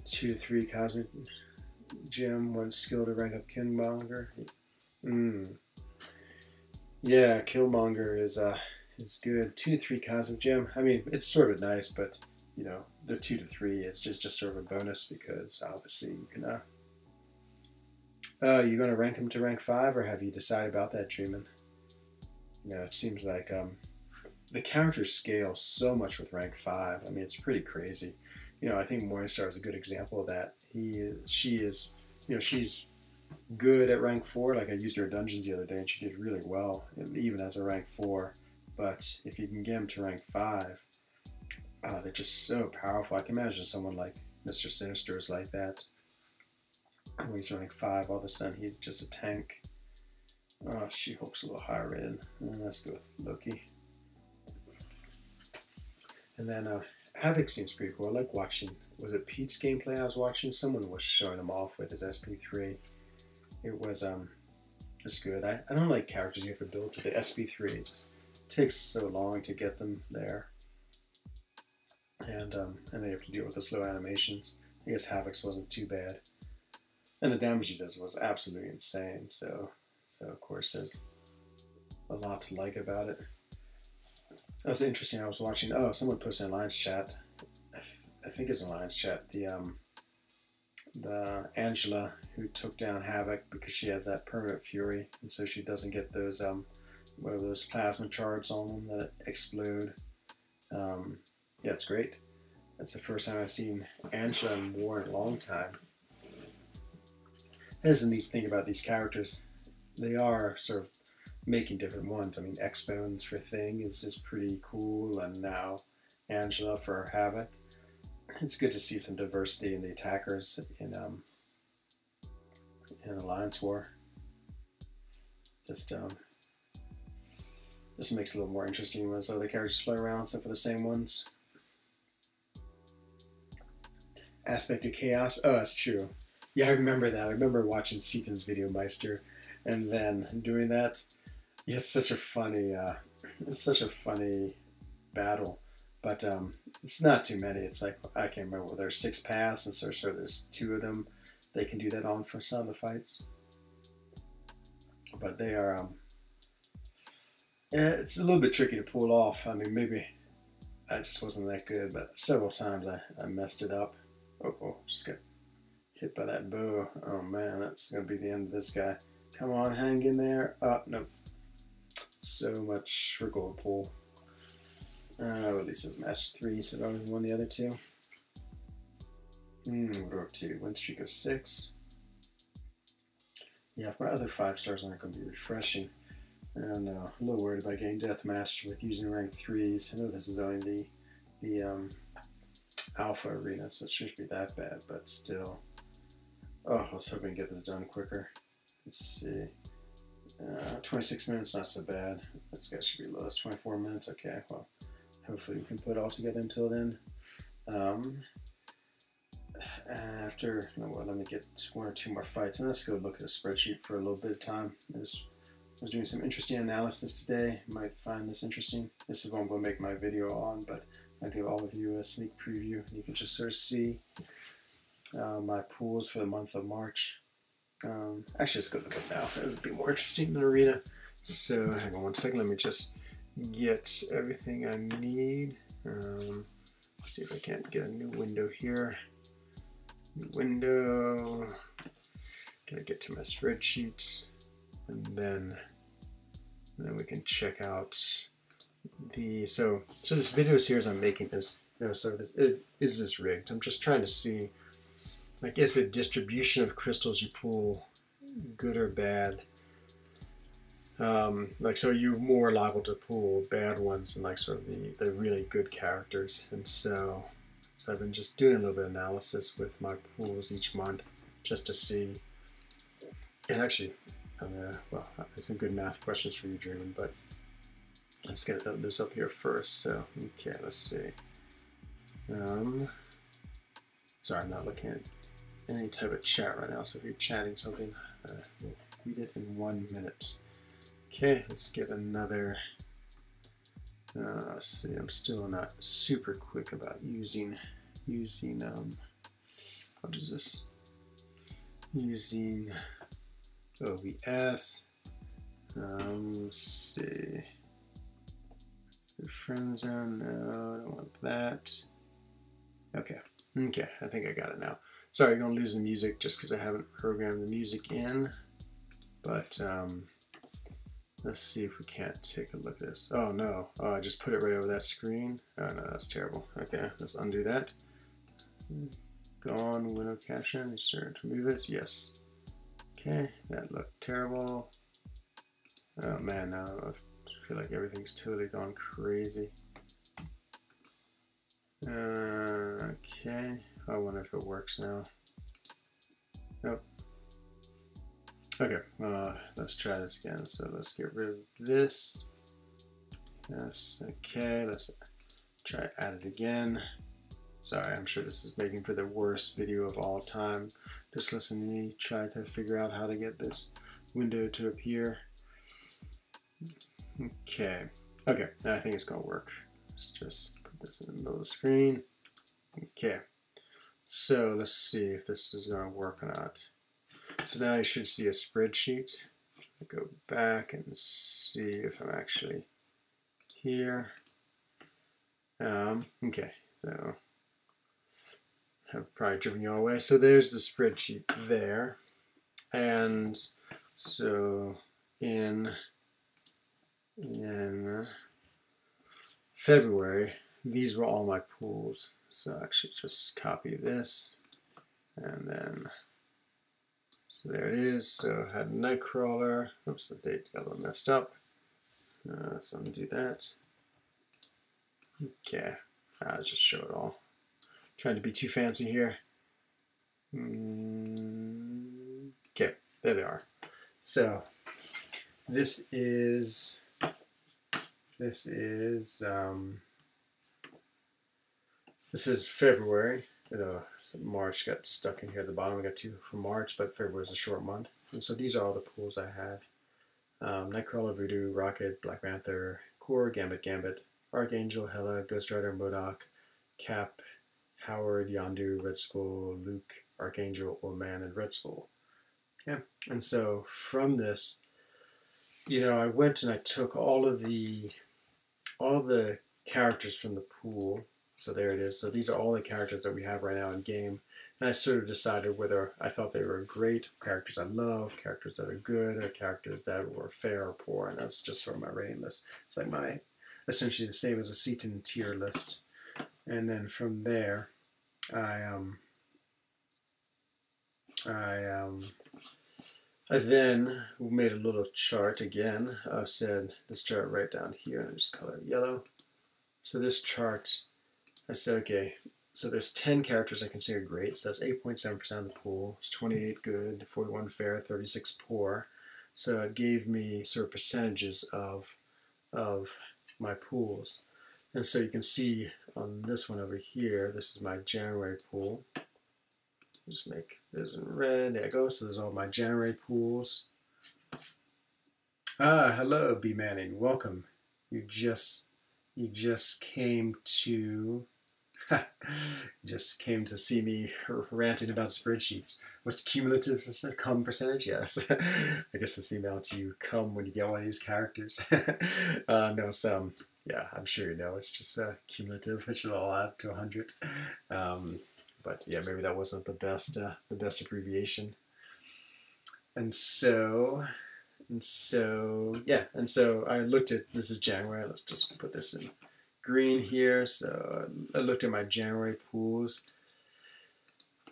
Speaker 1: 2 to 3 Cosmic Gem, 1 skill to rank up Killmonger. Yeah, Killmonger is good. 2 to 3 Cosmic Gem. I mean, it's sort of nice, but you know, the 2 to 3 is just sort of a bonus because obviously you can. You gonna rank him to rank 5, or have you decided about that, Dreamin'? You know, it seems like the characters scale so much with rank 5. I mean, it's pretty crazy. You know, I think Morningstar is a good example of that. She is, you know, she's good at rank 4. Like I used her at Dungeons the other day, and she did really well, even as a rank 4. But if you can get them to rank 5, they're just so powerful. I can imagine someone like Mr. Sinister is like that. When he's rank 5, all of a sudden he's just a tank. Oh, She-Hulk's a little higher rated. Let's go with Loki. And then Havoc seems pretty cool. I like watching, was it Pete's gameplay I was watching? Someone was showing him off with his SP3. It was it's good. I don't like characters you have to build to the SP3. It just takes so long to get them there. And they have to deal with the slow animations. I guess Havoc's wasn't too bad. And the damage he does was absolutely insane. So of course there's a lot to like about it. That was interesting. I was watching, someone posted in Alliance chat, I think it's Alliance chat, the Angela who took down Havoc because she has that permanent fury, and so she doesn't get those what are those plasma charges on them that explode. Yeah, it's great. That's the first time I've seen Angela in war in a long time. That's the neat thing about these characters. They are sort of making different ones. I mean, X-Bones for Thing is pretty cool, and now Angela for Havoc. It's good to see some diversity in the attackers in Alliance War. Just makes it a little more interesting when those other characters play around except for the same ones. Aspect of Chaos. Oh, that's true. Yeah, I remember that. I remember watching Seaton's video Meister and then doing that. Yeah, it's such a funny battle. But it's not too many. It's like, I can't remember whether there's 6 paths, and so there's 2 of them. They can do that on for some of the fights. But they are, yeah, it's a little bit tricky to pull off. I mean, maybe I just wasn't that good, but several times I messed it up. Oh, just got hit by that bow. Oh man, that's going to be the end of this guy. Come on, hang in there. Nope. So much for gold pool. Well, at least it's match 3, so I only won the other 2. We're up to win streak of 6. Yeah, if my other 5 stars aren't going to be refreshing. And a little worried about getting deathmatched with using rank 3s. I know this is only the alpha arena, so it shouldn't be that bad, but still. Oh, I was hoping to get this done quicker. Let's see. 26 minutes, not so bad. This guy should be low. That's 24 minutes. Okay, well, hopefully we can put it all together until then. Let me get 1 or 2 more fights, and let's go look at a spreadsheet for a little bit of time. I was doing some interesting analysis today. You might find this interesting. This is what I'm going to make my video on, but I'll give all of you a sneak preview. You can just sort of see my pools for the month of March. Actually, let's go look at now. This would be more interesting than Arena. So, hang on 1 second. Let me just get everything I need. See if I can't get a new window here. New window. Gotta get to my spreadsheets, and then we can check out the. So this video series I'm making is, is this rigged? I'm just trying to see, like, is the distribution of crystals you pull good or bad? Like, so you're more liable to pull bad ones than like sort of the really good characters. And so I've been just doing a little bit of analysis with my pools each month just to see. And actually, well, there's some good math questions for you, Dreamin', but let's get this up here first. So, okay, let's see. Sorry, I'm not looking at any type of chat right now, so if you're chatting something, we'll read it in 1 minute. Okay, let's get another. Let's see, I'm still not super quick about using what is this? Using OBS. Let's see. frENZOne, no, I don't want that. Okay, I think I got it now. Sorry, you're gonna lose the music just because I haven't programmed the music in. But let's see if we can't take a look at this. Oh no, I just put it right over that screen. Oh no, that's terrible. Okay, let's undo that. Gone, window caption, is there to remove this? Yes. Okay, that looked terrible. Oh man, now I feel like everything's totally gone crazy. Okay, I wonder if it works now. Nope. Okay, let's try this again. So let's get rid of this. Yes, okay, let's try add it again. Sorry, I'm sure this is making for the worst video of all time. Just listen to me try to figure out how to get this window to appear. Okay, I think it's gonna work. Let's just put this in the middle of the screen. Okay, so let's see if this is gonna work or not. So now you should see a spreadsheet. I go back and see if I'm actually here. Okay, so I've probably driven you all away. So there's the spreadsheet there. And so in February, these were all my pools. So actually just copy this and then, so there it is. So I had Nightcrawler. Oops, the date got a little messed up. So I'm gonna do that. Okay, I'll just show it all. Trying to be too fancy here. Okay, there they are. So this is February. So March got stuck in here at the bottom. We got 2 for March, but February is a short month. And so these are all the pools I had. Nightcrawler, Voodoo, Rocket, Black Panther, Core, Gambit, Archangel, Hela, Ghost Rider, MODOK, Cap, Howard, Yondu, Red Skull, Luke, Archangel, Old Man, and Red Skull. Yeah, and so from this, I went and I took all the characters from the pool. So there it is. So these are all the characters that we have right now in game. And I sort of decided whether I thought they were great, characters I love, characters that are good, or characters that were fair or poor. And that's just sort of my rating list. It's like my, essentially the same as a Seaton tier list. And then from there, I then made a little chart again. I said this chart right down here, and I just color it yellow. So this chart, I said, okay, so there's 10 characters I consider great. So that's 8.7% of the pool. It's 28 good, 41 fair, 36 poor. So it gave me sort of percentages of my pools. And so you can see on this one over here, this is my January pool. Just make this in red. There it goes. So there's all my January pools. Hello, B Manning. Welcome. You just came to see me ranting about spreadsheets. What's cumulative percentage? Yes. I guess it's the amount you come when you get one of these characters. No, some. Yeah, I'm sure you know. It's just cumulative. It should all add to 100. But yeah, maybe that wasn't the best abbreviation. And so I looked at, this is January. Let's just put this in green here. So I looked at my January pools.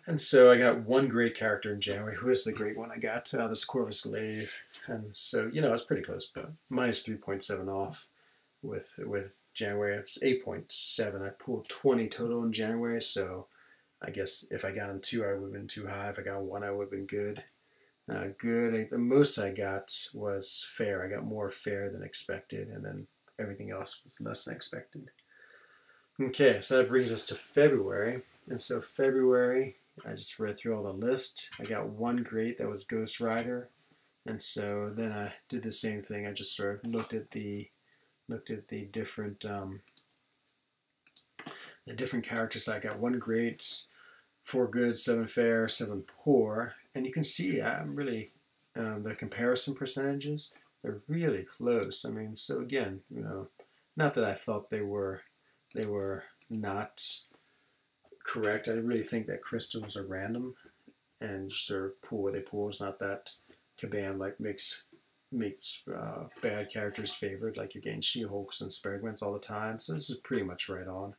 Speaker 1: And so I got one great character in January. Who is the great one I got? This Corvus Glaive. And so, it's pretty close, but minus 3.7 off with January. It's 8.7. I pulled 20 total in January, so I guess if I got on 2, I would have been too high. If I got 1, I would have been good. Good. The most I got was fair. I got more fair than expected, and then everything else was less than expected. Okay, so that brings us to February. And so February, I just read through all the list. I got one great, that was Ghost Rider. And so then I did the same thing. I just sort of looked at the different characters. I got one great, 4 good, 7 fair, 7 poor, and you can see I'm really the comparison percentages, they're really close. I mean, so again, not that I thought they were not correct. I really think that crystals are random, and sort of pool where they pool is not that kabam like makes bad characters favored, like you're getting She-Hulks and Sparagwens all the time. So this is pretty much right on.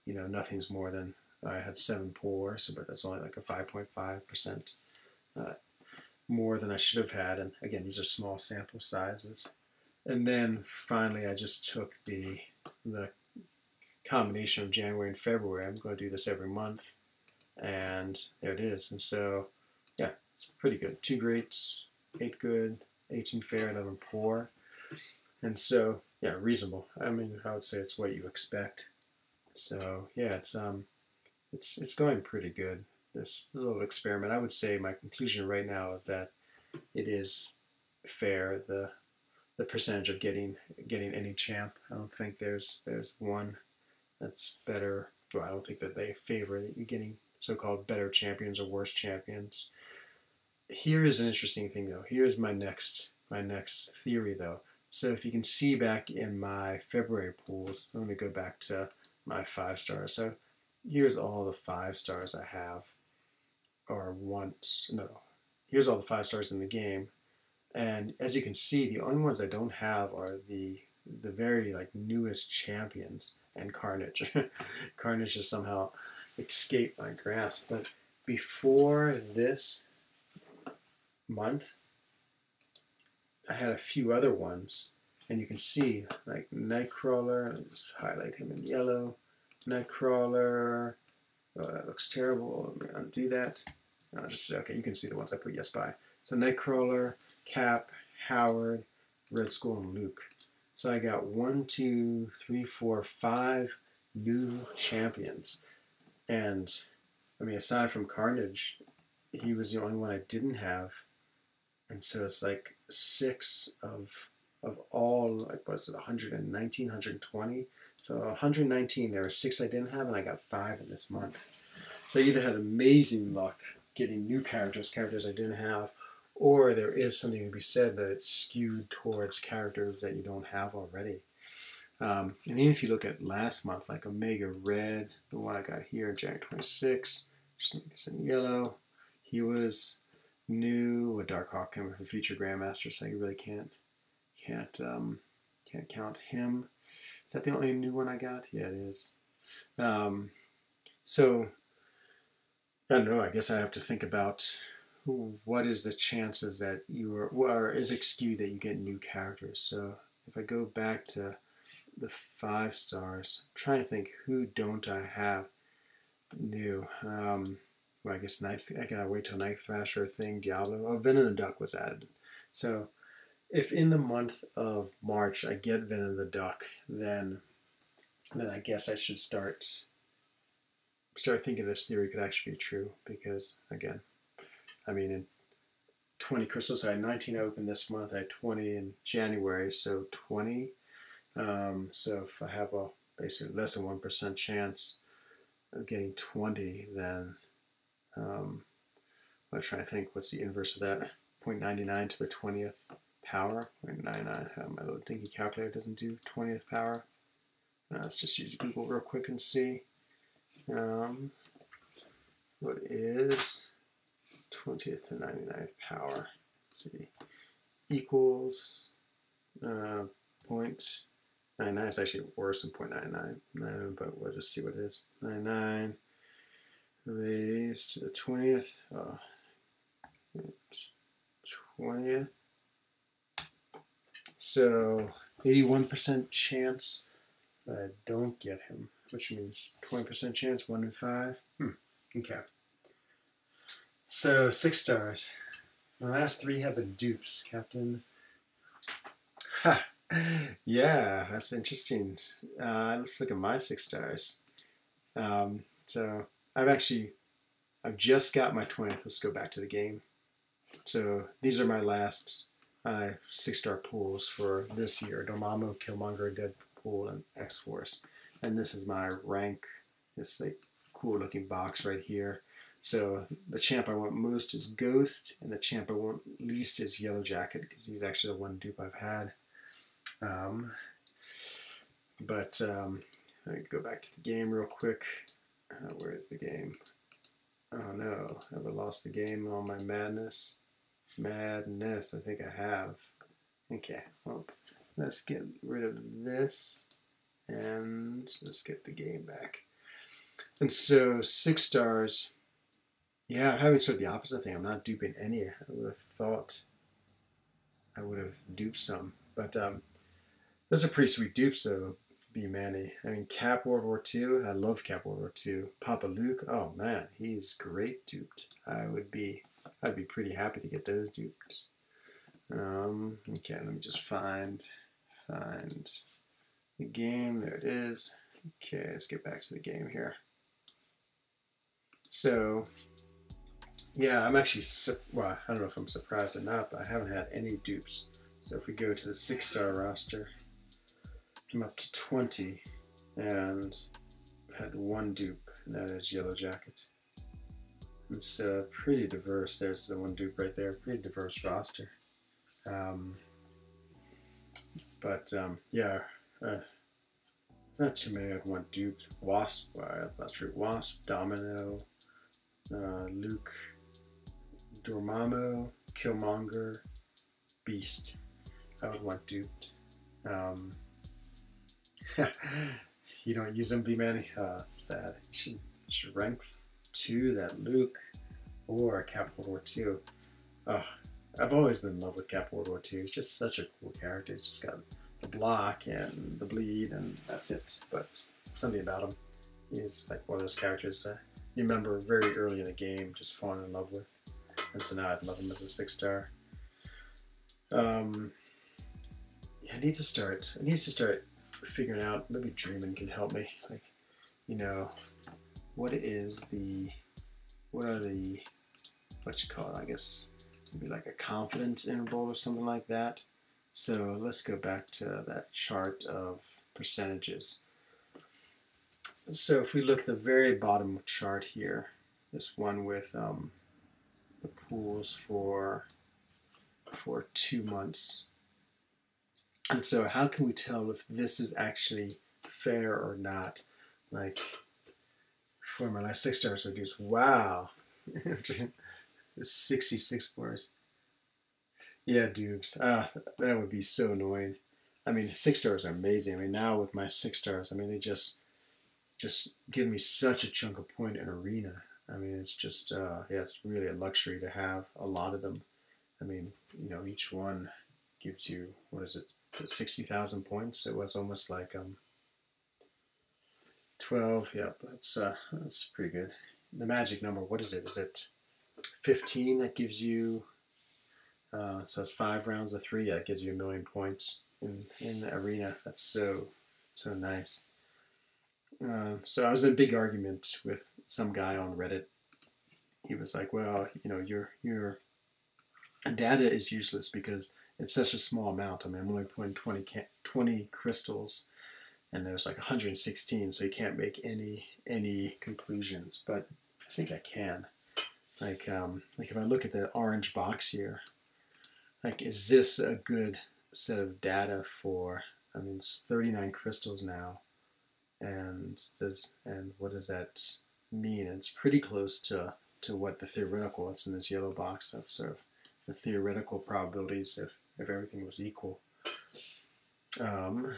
Speaker 1: Nothing's more than, I had 7 poor, so but that's only like a 5.5% more than I should have had. And again, these are small sample sizes. And then finally, I just took the combination of January and February. I'm going to do this every month, and there it is. And so, yeah, it's pretty good. 2 greats, 8 good, 18 fair, 11 poor. And so, yeah, reasonable. I mean, I would say it's what you expect. So, yeah, it's going pretty good, this little experiment. I would say my conclusion right now is that it is fair, the percentage of getting any champ. I don't think there's one that's better. Well, I don't think that they favor that you're getting so-called better champions or worse champions. Here is an interesting thing, though. Here's my next theory, though. So if you can see back in my February pools, let me go back to my 5 stars. So here's all the 5 stars I have, or here's all the 5 stars in the game. And as you can see, the only ones I don't have are the very newest champions and Carnage. Carnage has somehow escaped my grasp. But before this month, I had a few other ones, and you can see like Nightcrawler. Let's highlight him in yellow. Nightcrawler. Oh, that looks terrible. Let me undo that. Okay, you can see the ones I put yes by. So Nightcrawler, Cap, Howard, Red Skull, and Luke. So I got 1, 2, 3, 4, 5 new champions. And I mean, aside from Carnage, he was the only one I didn't have. And so it's like 6 of of all, like, what is it, 119, 120? So 119, there were 6 I didn't have, and I got 5 in this month. So I either had amazing luck getting new characters I didn't have, or there is something to be said that it's skewed towards characters that you don't have already. And even if you look at last month, like Omega Red, the one I got here, January 26, just make this in yellow. He was new. A Darkhawk coming from Future Grandmaster, so you really can't count him. Is that the only new one I got? Yeah, it is. So I don't know. I guess I have to think about what is the chances that you are, or is it skewed that you get new characters. So if I go back to the 5 stars, I'm trying to think, who don't I have new? Well, I guess I gotta wait till Night Thrasher thing, Diablo. Oh, Venom the Duck was added. So if in the month of March I get Venom the Duck, then I guess I should start thinking this theory could actually be true, because again, I mean, in 20 crystals, I had 19 open this month, I had 20 in January, so 20. So if I have a basically less than 1% chance of getting 20, then I'm trying to think, what's the inverse of that? 0.99 to the 20th power. 0.99, my little dinky calculator doesn't do 20th power. Let's just use Google real quick and see. What is 20th to 99th power? Let's see. Equals 0.99. It's actually worse than 0.99, but we'll just see what it is. 99 raised to the 20th. 20th. So 81% chance that I don't get him, which means 20% chance, 1 in 5. Okay. So 6 stars. The last 3 have been dupes, Captain. Ha! Yeah, that's interesting. Let's look at my 6 stars. So I've just got my 20th. Let's go back to the game. So these are my last 6-star pools for this year: Dormammu, Killmonger, Deadpool, and X-Force. And this is my rank. It's like cool looking box right here. So the champ I want most is Ghost, and the champ I want least is Yellow Jacket, because he's actually the one dupe I've had. Let me go back to the game real quick. Where is the game? Oh no, have I lost the game in all my madness? Madness, I think I have. Okay, well, let's get rid of this, and let's get the game back. And so 6 stars. Yeah, I'm having sort of the opposite thing. I'm not duping any. I would have thought I would have duped some. But those are pretty sweet dupes, though, B. Manny. I mean, Cap World War II. I love Cap World War II. Papa Luke. Oh, man, he's great duped. I'd be pretty happy to get those duped. Okay, let me just find the game. There it is. Okay, let's get back to the game here. So, yeah, I'm actually, well, I don't know if I'm surprised or not, but I haven't had any dupes. So if we go to the 6-star roster, I'm up to 20, and I've had 1 dupe, and that is Yellow Jacket. It's pretty diverse. There's the 1 dupe right there. Pretty diverse roster. Yeah, there's not too many I'd want duped. Wasp, that's not true. Wasp, Domino, Luke, Dormammu, Killmonger, Beast. I would want duped. You don't use them, B-Manny? Sad. You should rank 2 that Luke or Cap World War II. I've always been in love with Cap World War II. He's just such a cool character. He's just got the block and the bleed, and that's it. But something about him, he's like one of those characters that you remember very early in the game just falling in love with. And so now I'd love him as a 6-star. Yeah, I need to start figuring out, maybe Dreamin' can help me. Like, you know, what are the, what you call it, I guess, maybe like a confidence interval or something like that. So let's go back to that chart of percentages. So if we look at the very bottom chart here, this one with the pools for 2 months. And so how can we tell if this is actually fair or not? Like for my last 6 stars reduced, wow, 66 scores. Yeah, dupes. That would be so annoying. I mean, 6 stars are amazing. I mean, now with my 6 stars, I mean, they just give me such a chunk of point in arena. I mean, it's just, yeah, it's really a luxury to have a lot of them. I mean, you know, each one gives you, what is it, 60,000 points. So it was almost like 12. Yeah, that's pretty good. The magic number, what is it? Is it 15 that gives you, so it's 5 rounds of 3, that gives you 1,000,000 points in the arena. That's so nice. So I was in a big argument with some guy on Reddit. He was like, well, you know, your data is useless because it's such a small amount. I mean, I'm only putting 20 crystals, and there's like 116, so you can't make any conclusions. But I think I can. Like if I look at the orange box here, like, is this a good set of data for? I mean, it's 39 crystals now, and what does that mean? It's pretty close to what the theoretical is in this yellow box. That's sort of the theoretical probabilities if everything was equal. You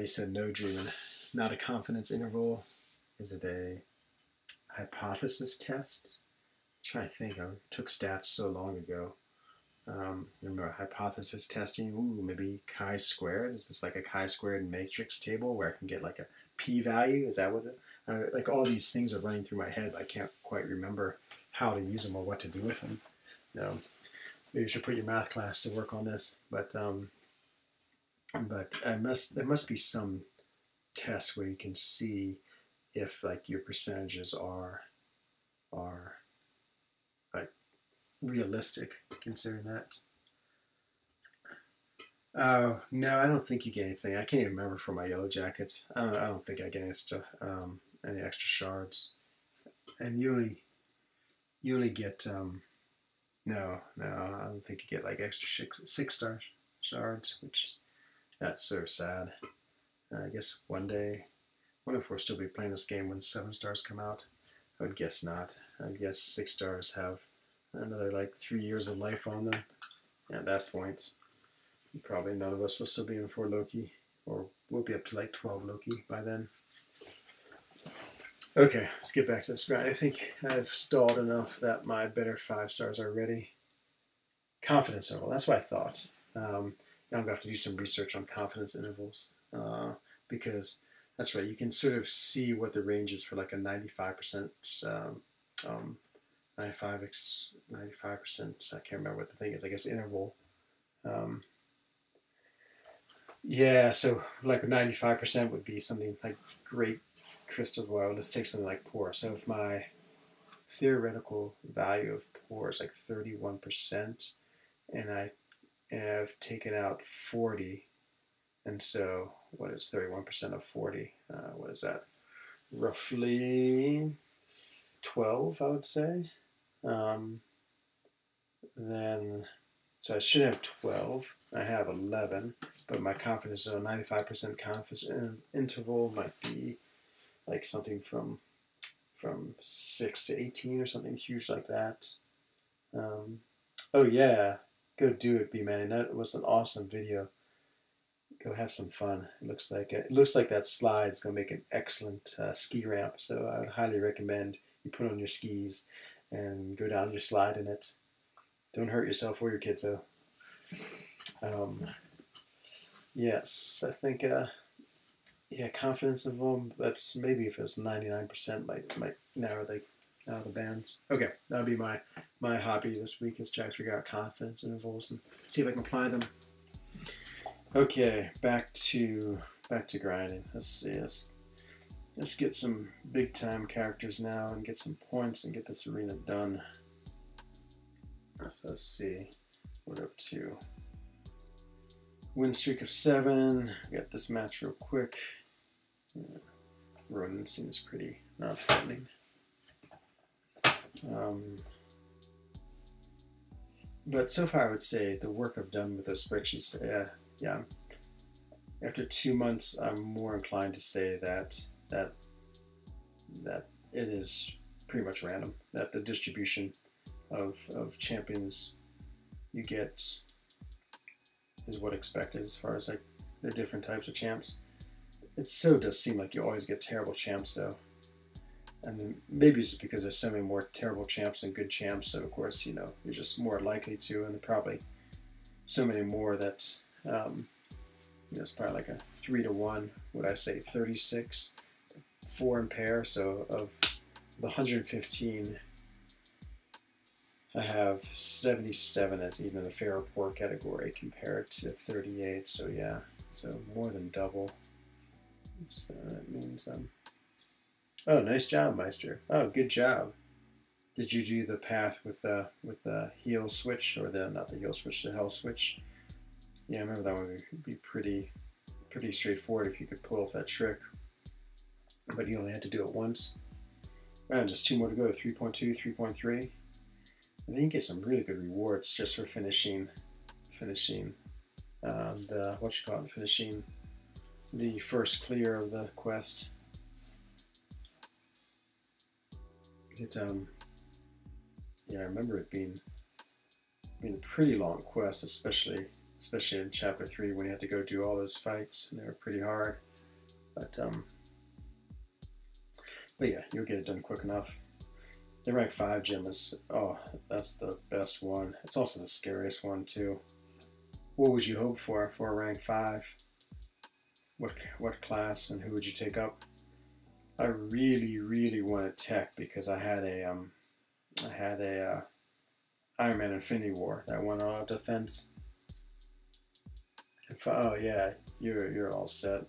Speaker 1: said no, dreaming. Not a confidence interval. Is it a hypothesis test? I'm trying to think. I took stats so long ago. Remember hypothesis testing? Ooh, maybe chi-squared. Is this like a chi-squared matrix table where I can get like a p-value? Is that what it? Like all these things are running through my head, but I can't quite remember how to use them or what to do with them. No, maybe you should put your math class to work on this. But there must be some test where you can see if like your percentages are like realistic, considering that. Oh no, I don't think you get anything. I can't even remember for my yellow jackets. I don't think I get any extra shards, and you only get no, I don't think you get like extra 6-star shards, which that's so sad. I guess one day, I wonder if we'll still be playing this game when 7 stars come out. I would guess not. I would guess 6 stars have another like 3 years of life on them. At that point, probably none of us will still be in 4 Loki, or we'll be up to like 12 Loki by then. Okay, let's get back to this grind. I think I've stalled enough that my better 5 stars are ready. Confidence interval, that's what I thought. Now I'm going to have to do some research on confidence intervals, because that's right, you can sort of see what the range is for like a 95%, 95%, I can't remember what the thing is, I guess interval. Yeah, so like 95% would be something like great crystal. Well, let's take something like poor. So if my theoretical value of poor is like 31%, and I have taken out 40, and so what is 31% of 40? What is that? Roughly 12, I would say. Then, so I should have 12. I have 11, but my confidence, a 95% confidence interval might be like something from 6 to 18 or something huge like that. Oh yeah, go do it, B-Man. That was an awesome video. Go have some fun. It looks like that slide is gonna make an excellent ski ramp. So I would highly recommend you put on your skis and go down your slide in it. Don't hurt yourself or your kids though. Yes, I think yeah, confidence of them. That's maybe if it's 99%, might narrow the bands. Okay, that'll be my hobby this week, is try to figure out confidence intervals and see if I can apply them. Okay, back to grinding. Let's see. Let's get some big time characters now and get some points and get this arena done. So let's see. What up to? Win streak of 7. Got this match real quick. Ronan seems pretty not threatening. But so far, I would say the work I've done with those spreadsheets, yeah. After 2 months, I'm more inclined to say that it is pretty much random. That the distribution of champions you get is what expected as far as like the different types of champs. It so does seem like you always get terrible champs though. And then maybe it's because there's so many more terrible champs than good champs, so of course, you know, you're just more likely to, and probably so many more that, you know, it's probably like a 3-to-1, would I say 36, 4 in pair, so of the 115, I have 77 as even the fair or poor category compared to 38, so yeah, so more than double. So that means, oh, nice job, Meister. Oh, good job. Did you do the path with the heel switch, or not the heel switch, the hell switch? Yeah, I remember that one would be pretty straightforward if you could pull off that trick. But you only had to do it once. And just 2 more to go, 3.2, 3.3. I think you get some really good rewards just for finishing finishing the first clear of the quest. Yeah, I remember it being a pretty long quest, especially in chapter 3 when you had to go do all those fights, and they were pretty hard. But yeah, you'll get it done quick enough. The rank 5 gym is, oh, that's the best one. It's also the scariest one too. What would you hope for a rank 5? What class and who would you take up? I really wanted tech because I had a Iron Man Infinity War, that one auto defense. Oh yeah, you're all set.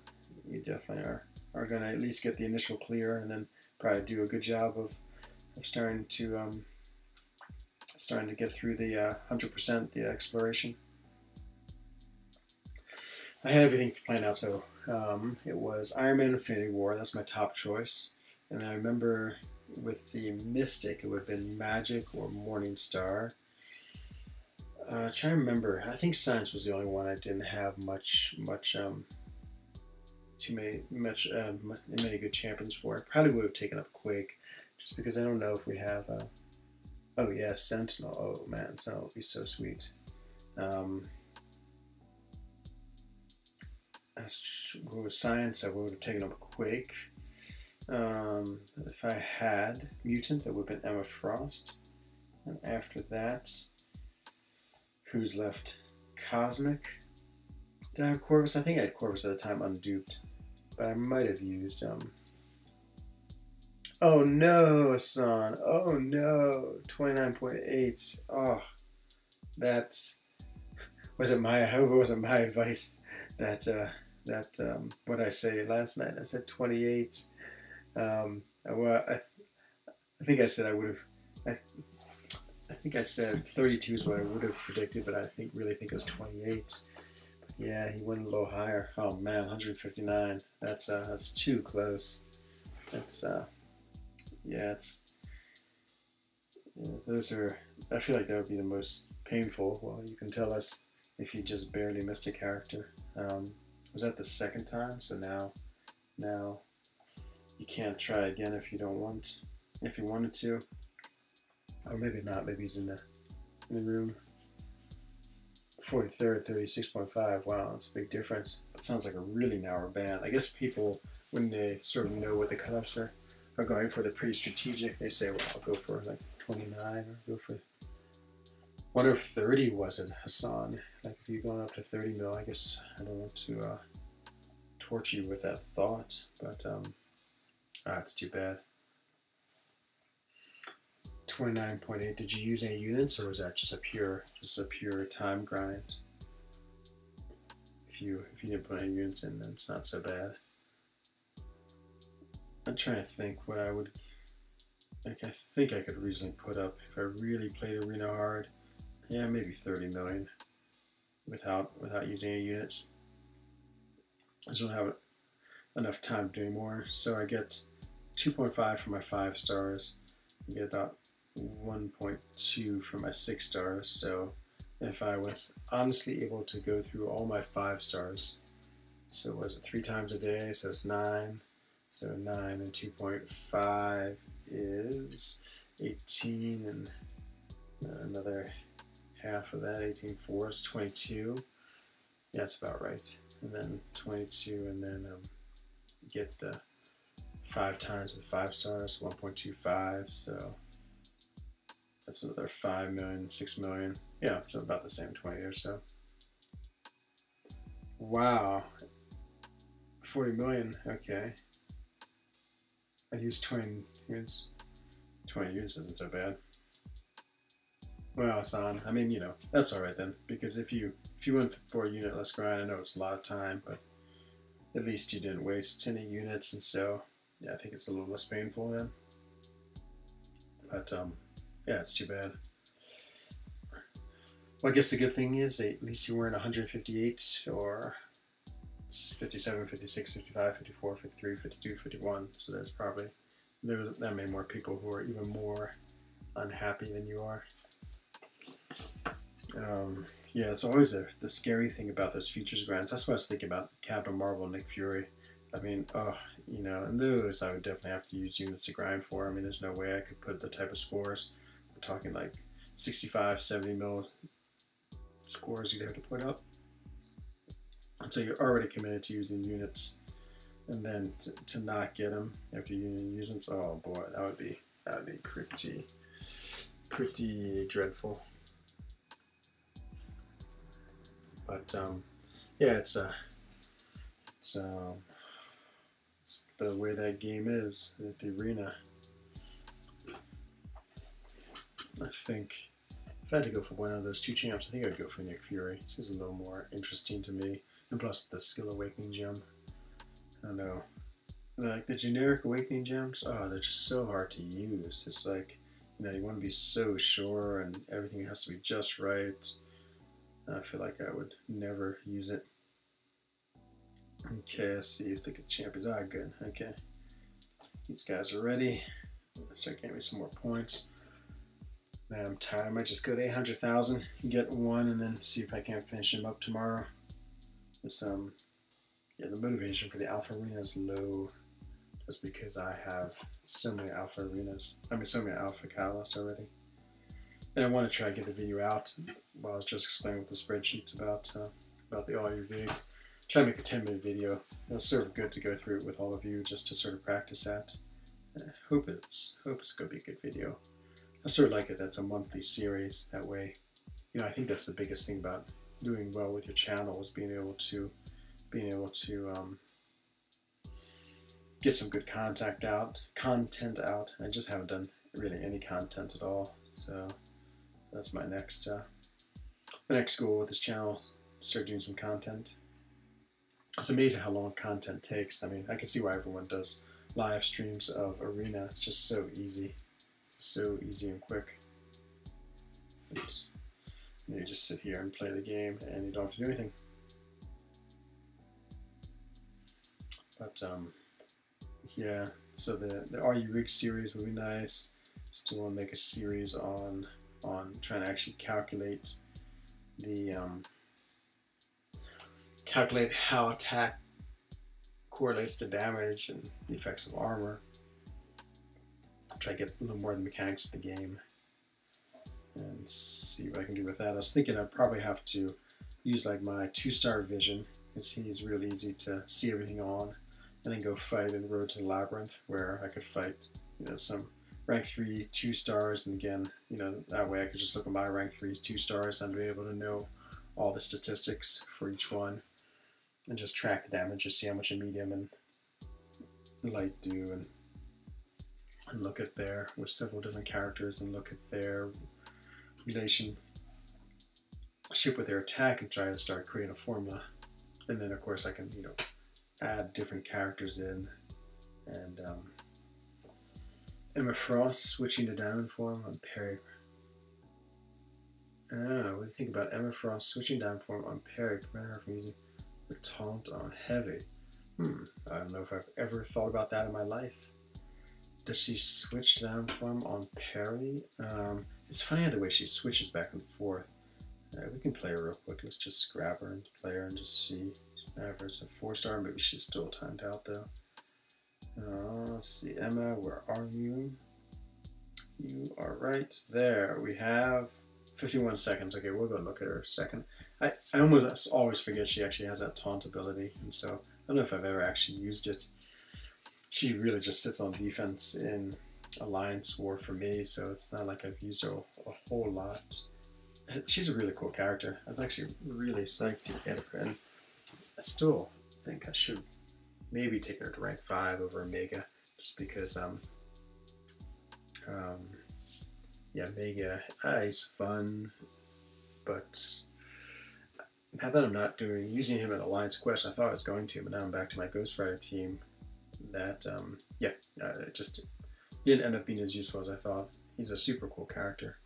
Speaker 1: You definitely are gonna at least get the initial clear, and then probably do a good job of starting to get through the 100% the exploration. I had everything planned out, so it was Iron Man Infinity War. That's my top choice, and I remember with the Mystic, it would have been Magic or Morning Star. Trying to remember. I think Science was the only one I didn't have many good champions for. I probably would have taken up Quake, just because I don't know if we have. Oh yeah, Sentinel. Oh man, Sentinel would be so sweet. As with Science, I would have taken up Quake. If I had Mutant, it would have been Emma Frost. And after that, who's left? Cosmic. Did I have Corvus? I think I had Corvus at the time unduped. But I might have used oh no, Hassan. Oh no. 29.8. Oh, that's I hope it wasn't my advice that what I say last night. I said 28. Well, I think I said I would have. I think I said 32 is what I would have predicted, but I really think it was 28. But yeah, he went a little higher. Oh man, 159. That's too close. That's those are. I feel like that would be the most painful. Well, you can tell us if you just barely missed a character. Was that the second time? So now you can't try again if you don't want. If you wanted to, or maybe not. Maybe he's in the room. 43rd, 36.5. Wow, that's a big difference. It sounds like a really narrow band. I guess people, when they sort of know what the cutoffs are going for, they're pretty strategic. They say, well, I'll go for like 29, or go for. Wonder if 30 was it, Hassan? Like if you're going up to 30 mil, I guess I don't want to torture you with that thought, but it's too bad. 29.8. Did you use any units, or was that just a pure time grind? If you didn't put any units in, then it's not so bad. I'm trying to think what I would. Like I think I could reasonably put up if I really played Arena hard. Yeah, maybe 30 million. without using any units. I just don't have enough time to do more. So I get 2.5 for my 5 stars. I get about 1.2 for my 6 stars. So if I was honestly able to go through all my 5 stars, so was it 3 times a day? So it's 9. So 9 and 2.5 is 18, and another half of that, 18 4 is 22. Yeah, that's about right. And then 22, and then get the 5 times with 5 stars, 1.25. So that's another 5 million, 6 million. Yeah, so about the same, 20 or so. Wow, 40 million. Okay. I used 20 units. 20 units isn't so bad. Well, Hassan, I mean, you know, that's all right then, because if you went for a unitless grind, I know it's a lot of time, but at least you didn't waste any units, and so yeah, I think it's a little less painful then. But yeah, it's too bad. Well, I guess the good thing is that at least you weren't 158 or 57, 56, 55, 54, 53, 52, 51. So there's probably that many more people who are even more unhappy than you are. Yeah, it's always the scary thing about those futures grants. That's what I was thinking about Captain Marvel and Nick Fury. I mean, you know, and those I would definitely have to use units to grind for. I mean, there's no way I could put the type of scores. We're talking like 65, 70 mil scores you'd have to put up. And so you're already committed to using units, and then to not get them after using units, oh boy, that would be pretty dreadful. But yeah, it's the way that game is at the arena. I think if I had to go for one of those 2 champs, I think I'd go for Nick Fury. This is a little more interesting to me, and plus the skill awakening gem. I don't know, like the generic awakening gems. Oh, they're just so hard to use. It's like, you know, you want to be so sure, and everything has to be just right. I feel like I would never use it. Okay, let's see if the good champions are good. Okay, these guys are ready. Let's start getting me some more points. Man, I'm tired. I might just go to 800,000 and get one, and then see if I can't finish them up tomorrow. This yeah, the motivation for the alpha arena is low, just because I have so many alpha arenas. I mean, so many alpha catalysts already. And I want to try to get the video out while I was just explaining what the spreadsheet's about the all you rigged. Try to make a 10-minute video. It'll serve good to go through it with all of you, just to sort of practice that. Hope it's going to be a good video. I sort of like it. That's a monthly series. That way, you know, I think that's the biggest thing about doing well with your channel, is being able to get some good content out. I just haven't done really any content at all, so that's my next goal with this channel. Start doing some content. It's amazing how long content takes. I mean, I can see why everyone does live streams of Arena. It's just so easy and quick. You just sit here and play the game, and you don't have to do anything. But yeah, so the Are You Rigged series would be nice. Still want to make a series on trying to actually calculate the calculate how attack correlates to damage and the effects of armor. Try to get a little more of the mechanics of the game and see what I can do with that. I was thinking I'd probably have to use like my 2-star vision, because he's real easy to see everything on, and then go fight in Road to the Labyrinth, where I could fight, you know, some rank 3 2 stars, and again, you know, that way I could just look at my rank 3 2 stars and be able to know all the statistics for each one, and just track the damage, just see how much a medium and light do, and look at their, with several different characters, and look at their relationship with their attack, and try to start creating a formula. And then of course I can, you know, add different characters in, and Emma Frost switching to diamond form on Perry, What do you think about Emma Frost switching down form on parry, preventing her from using her taunt on heavy? I don't know if I've ever thought about that in my life. Does she switch down form on parry? It's funny the way she switches back and forth. We can play her real quick. Let's just grab her and play her and just see. It's a 4-star. Maybe she's still timed out though. Let's see, Emma, where are you? You are right there. We have 51 seconds. Okay, we'll go look at her a second. I almost always forget she actually has that taunt ability, and so I don't know if I've ever actually used it. She really just sits on defense in Alliance War for me, so it's not like I've used her a whole lot. She's a really cool character. I was actually really psyched to get her, and I still think I should maybe take her to rank 5 over Omega, just because yeah, Omega is fun, but now that I'm not using him in Alliance Quest, I thought I was going to, but now I'm back to my Ghost Rider team. That it just didn't end up being as useful as I thought. He's a super cool character.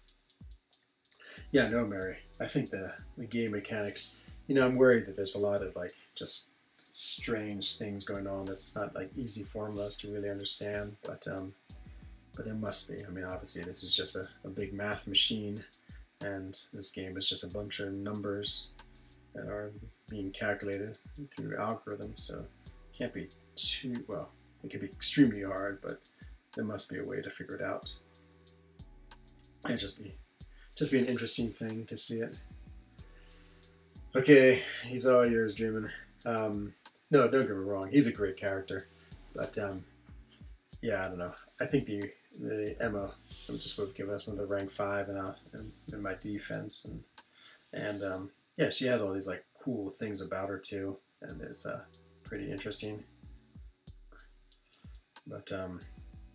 Speaker 1: Yeah, no, Mary. I think the game mechanics. I'm worried that there's a lot of like just strange things going on. That's not like easy formulas to really understand, but there must be. I mean, obviously this is just a big math machine, and this game is just a bunch of numbers that are being calculated through algorithms, so it can't be too, well, it could be extremely hard, but there must be a way to figure it out. It'd just be an interesting thing to see it. Okay, he's all yours, Dreamin'. No, don't get me wrong, he's a great character, but yeah, I don't know. I think the Emma, I'm just supposed to give us another rank 5 in my defense, and yeah, she has all these like cool things about her too, and it's pretty interesting. But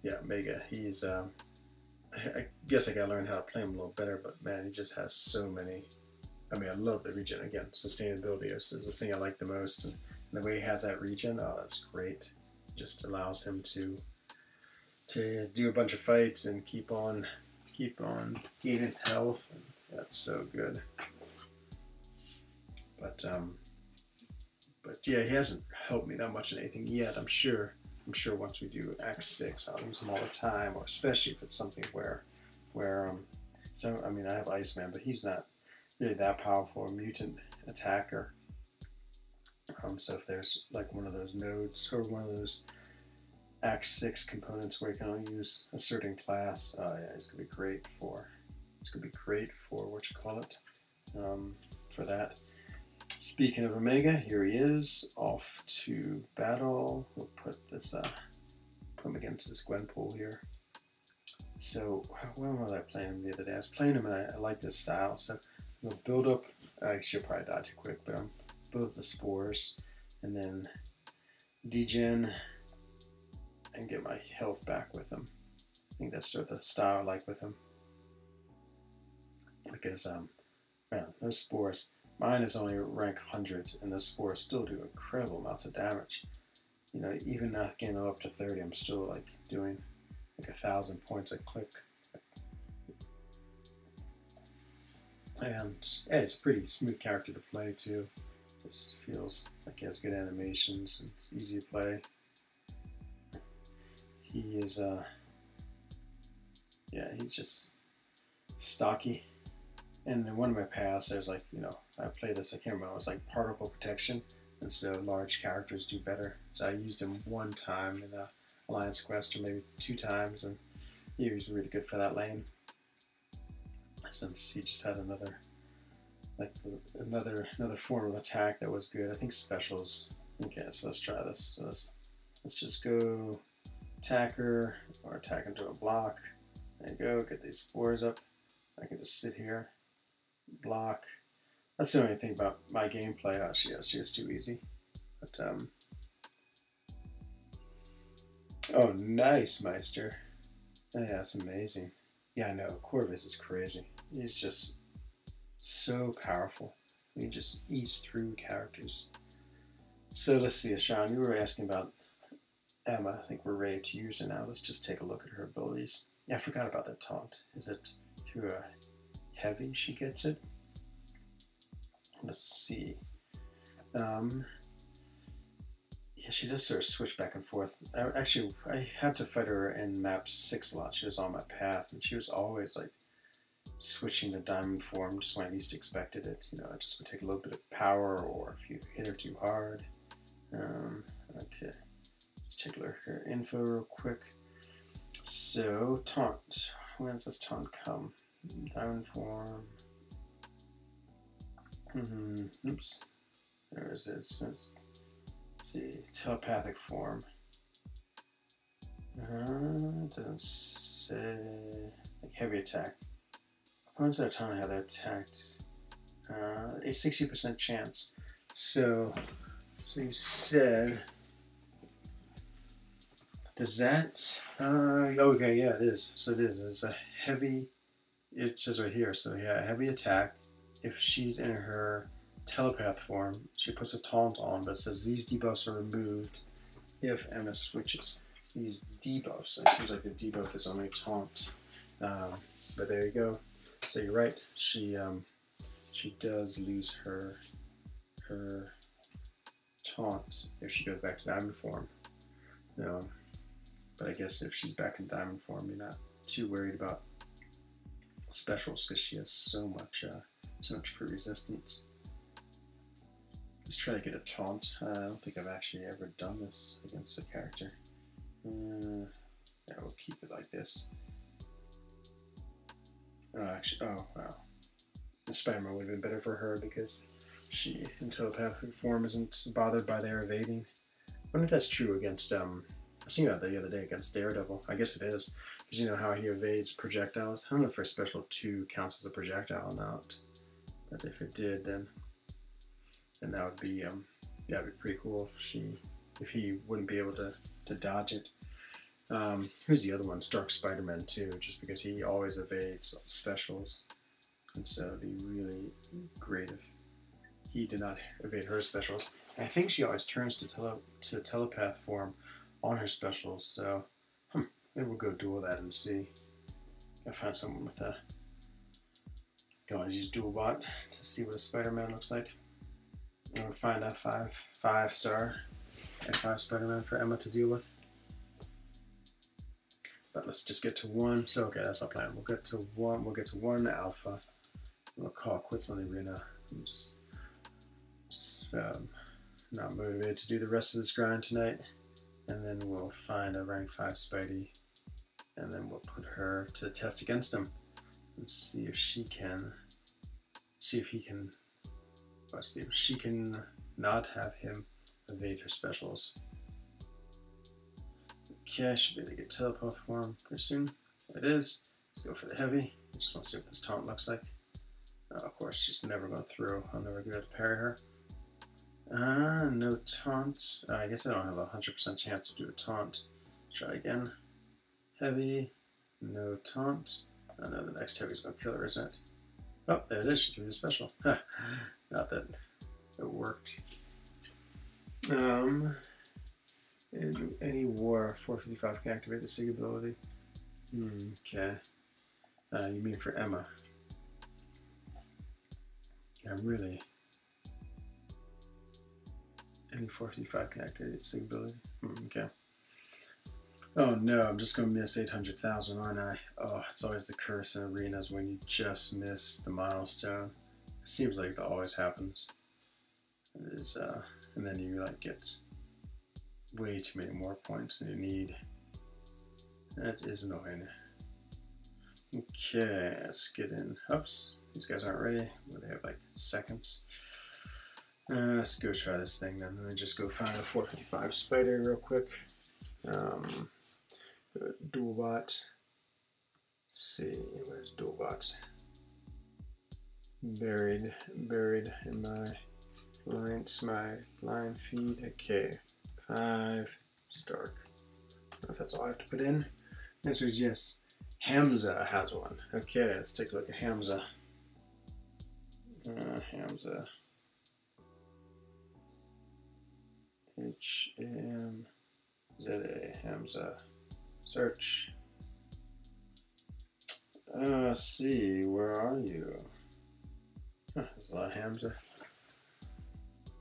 Speaker 1: yeah, Mega, he's I guess I gotta learn how to play him a little better, but man, he just has so many. I mean, I love the regen. Again, sustainability is the thing I like the most, and the way he has that regen, oh, that's great. It just allows him to do a bunch of fights and keep on gaining health, and that's so good. But yeah, he hasn't helped me that much in anything yet. I'm sure once we do Act 6, I'll use him all the time, or especially if it's something where so I mean, I have Iceman, but he's not really that powerful, a mutant attacker. So if there's like one of those nodes or one of those Act 6 components where you can only use a certain class, yeah, it's gonna be great for what you call it, for that. Speaking of Omega, here he is, off to battle. We'll put him against this Gwenpool here. So, when was I playing him the other day? I was playing him and I like this style, so I'm going to build up, she'll probably die too quick, but I'm build up the spores, and then degen, and get my health back with him. I think that's sort of the style I like with him. Because, man, those spores, mine is only rank 100, and the spores still do incredible amounts of damage. Even not getting them up to 30, I'm still like doing like 1,000 points a click. And yeah, it's a pretty smooth character to play too. Just feels like he has good animations and it's easy to play. He is, yeah, he's just stocky. And in one of my paths, there's like, I play this, I can't remember, it was like particle protection, and so large characters do better. So I used him one time in the Alliance Quest, or maybe 2 times, and he was really good for that lane. Since he just had another form of attack that was good. I think specials. Okay, so let's try this. So let's just go attacker, or attack into a block. There you go, get these spores up. I can just sit here, block. That's the only thing about my gameplay. Oh, she is too easy. But oh, nice, Meister. Oh, yeah, that's amazing. Yeah, I know. Corvus is crazy. He's just so powerful. He just eats through characters. So let's see, Ashan, you were asking about Emma. I think we're ready to use her now. Let's just take a look at her abilities. Yeah, I forgot about that taunt. Is it through a heavy she gets it. Let's see. Yeah, she does sort of switch back and forth. I had to fight her in map 6 a lot. She was on my path, and she was always like switching to diamond form just when I least expected it. You know, it just would take a little bit of power, or if you hit her too hard. Okay, let's take a look at her info real quick. So, taunt. When does this taunt come? Diamond form. Oops. There is this. Let's see. Telepathic form. It doesn't say. Like heavy attack. Opponents that are taunted how they're attacked. A 60% chance. So you said. Does that? Okay, yeah, it is. So it is. It's a heavy. It says right here. So yeah, heavy attack. If she's in her telepath form, she puts a taunt on, but it says these debuffs are removed if Emma switches. These debuffs. So it seems like the debuff is only taunt. But there you go. So you're right. She does lose her taunt if she goes back to diamond form. But I guess if she's back in diamond form, you're not too worried about specials because she has so much pre-resistance. Let's try to get a taunt. I don't think I've actually ever done this against a character. Yeah, we'll keep it like this. Oh wow. The Spider-Man would have been better for her because she, in telepathic form, isn't bothered by their evading. I wonder if that's true against, I was thinking about that the other day against Daredevil. I guess it is, because you know how he evades projectiles. I don't know if her special 2 counts as a projectile or not. But if it did, then that would be, that'd be pretty cool if he wouldn't be able to dodge it. Who's the other one? Stark Spider-Man too, just because he always evades specials. And so it'd be really great if he did not evade her specials. And I think she always turns to telepath form on her specials, so maybe we'll go duel that and see. Gotta find someone with a... Go on, use dual bot to see what a Spider-Man looks like. And we'll find a 5-star F5 Spider-Man for Emma to deal with. But let's just get to 1. So okay, that's our plan. We'll get to 1. We'll get to 1 alpha. We'll call quits on the arena. I'm just not motivated to do the rest of this grind tonight. And then we'll find a rank 5 Spidey, and then we'll put her to the test against him and see if she can not have him evade her specials. Okay, I should be able to get telepath form pretty soon. It is. Let's go for the heavy. I just want to see what this taunt looks like. Of course, she's never going through. I'll never be able to parry her. No taunt. I guess I don't have a 100% chance to do a taunt. Try again. Heavy. No taunt. I know the next heavy's going to kill her, isn't it? Oh, there it is. She threw the special. Not that it worked. In any war, 455 can activate the SIG ability. Okay. You mean for Emma? Yeah, really. Any 455 can activate the SIG ability. Okay. Oh no, I'm just going to miss 800,000, aren't I? Oh, it's always the curse in arenas when you just miss the milestone. It seems like that always happens. It is, and then you like get way too many more points than you need. That is annoying. Okay, let's get in. Oops, these guys aren't ready. They have like seconds. Let's go try this thing then. Let me just go find a 455 spider real quick. Dual bot. Let's see, where's dual bot? Buried in my line feed. Okay, 5 Stark. I don't know if that's all I have to put in. The answer is yes. Hamza has one. Okay, let's take a look at Hamza. Hamza. HMZA. Hamza. Search. Let's see, where are you? Huh, there's a lot of Hamza.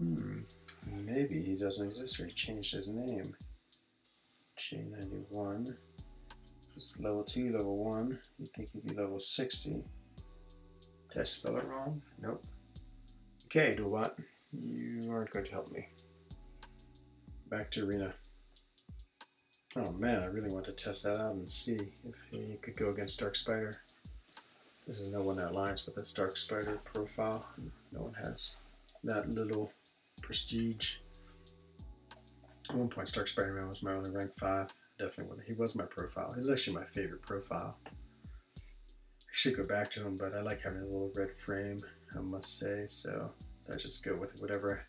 Speaker 1: Maybe he doesn't exist or he changed his name. J91. It's level 2, level 1. You'd think he'd be level 60. Did I spell it wrong? Nope. Okay, Dualbot, you aren't going to help me. Back to Arena. Oh man, I really want to test that out and see if he could go against Dark Spider. This is no one that aligns with this Dark Spider profile. No one has that little prestige. At one point, Dark Spider-Man was my only rank 5. Definitely, he was my profile. He's actually my favorite profile. I should go back to him, but I like having a little red frame, I must say. So I just go with whatever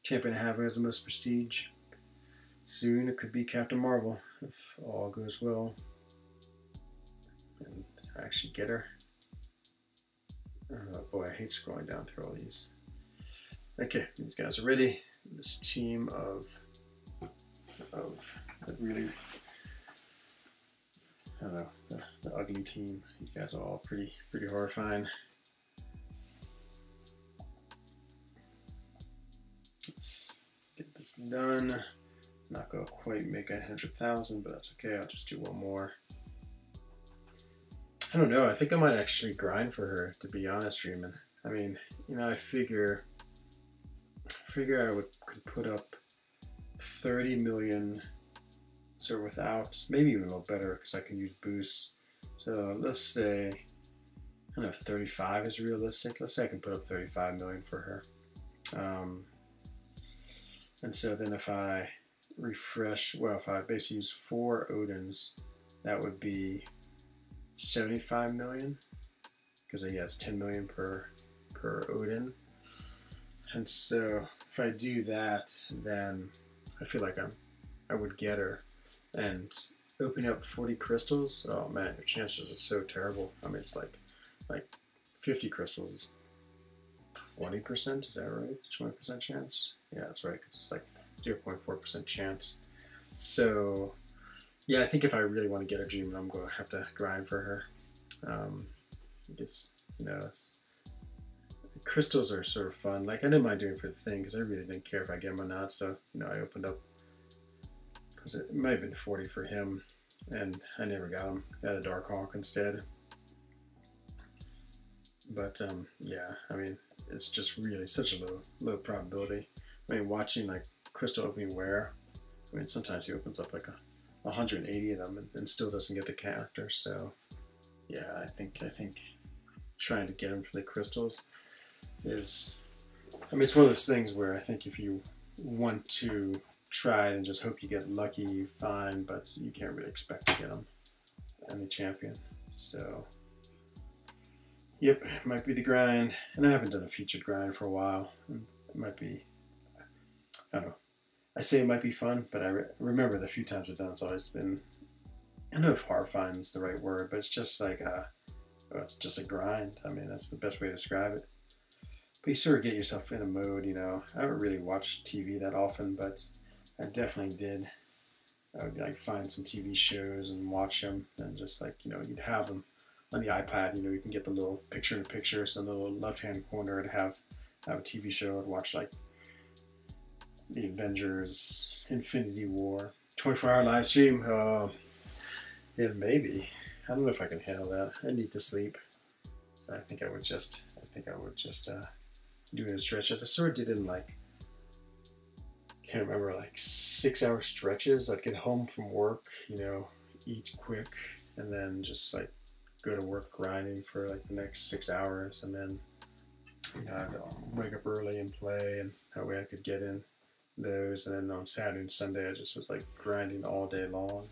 Speaker 1: champion I have who has the most prestige. Soon it could be Captain Marvel if all goes well. And I actually get her. Oh boy, I hate scrolling down through all these. Okay, these guys are ready. This team of really, I don't know, the ugly team. These guys are all pretty horrifying. Let's get this done. Not gonna quite make 100,000, but that's okay. I'll just do one more. I don't know. I think I might actually grind for her, to be honest, Dreamin'. I mean, you know, I figure I could put up 30 million, so without, maybe even a little better because I can use boosts. So let's say, I don't know if 35 is realistic. Let's say I can put up 35 million for her. And so then if I refresh, well, if I basically use 4 Odins, that would be 75 million because he has 10 million per Odin. And so if I do that, then I feel like I would get her. And opening up 40 crystals, oh man, your chances are so terrible. I mean, it's like 50 crystals is 20%, is that right? 20% chance? Yeah, that's right, because it's like 0.4% chance. So yeah, I think if I really want to get a Dream, I'm going to have to grind for her. I guess, you know, crystals are sort of fun. Like, I didn't mind doing it for the thing because I really didn't care if I get them or not. So, you know, I opened up, because it might have been 40 for him, and I never got him. Got a Dark Hawk instead. But yeah, I mean, it's just really such a low probability. I mean, watching like crystal opening wear, I mean, sometimes he opens up like 180 of them and still doesn't get the character. So yeah, I think trying to get him for the crystals is, I mean, it's one of those things where I think if you want to try it and just hope you get lucky, fine, but you can't really expect to get them in the champion. So yep, it might be the grind, and I haven't done a featured grind for a while. It might be, I don't know. I say it might be fun, but I remember the few times I've done it's always been, I don't know if horrifying is the right word, but it's just like it's just a grind. I mean, that's the best way to describe it. But you sort of get yourself in a mode, you know. I haven't really watched TV that often, but I definitely did. I would like find some TV shows and watch them, and just like, you know, you'd have them on the iPad. You know, you can get the little picture-in-picture, so in the little left-hand corner it'd have a TV show. I'd watch like the Avengers, Infinity War, 24-hour live stream. Yeah, maybe. I don't know if I can handle that. I need to sleep, so I think I would just do it in stretches. I sort of did it in like, can't remember, like 6-hour stretches. I'd get home from work, you know, eat quick, and then just like go to work grinding for like the next 6 hours, and then, you know, I'd wake up early and play, and that way I could get in those. And then on Saturday and Sunday I just was like grinding all day long.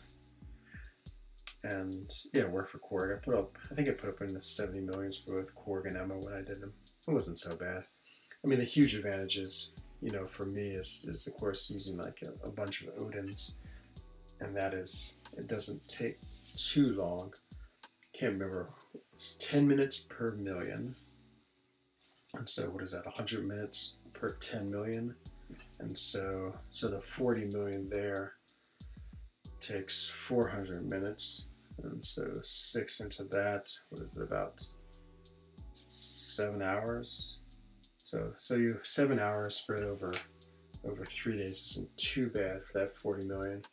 Speaker 1: And yeah, work for Korg. I think I put up in the 70 millions for both Korg and Emma when I did them. It wasn't so bad. I mean, the huge advantages, you know, for me is of course using like a bunch of Odins, and that is, it doesn't take too long. Can't remember, it's 10 minutes per million, and so what is that, 100 minutes per 10 million, and so the 40 million there takes 400 minutes, And so 6 into that, what is it, about 7 hours? So you 7 hours spread over 3 days isn't too bad for that 40 million.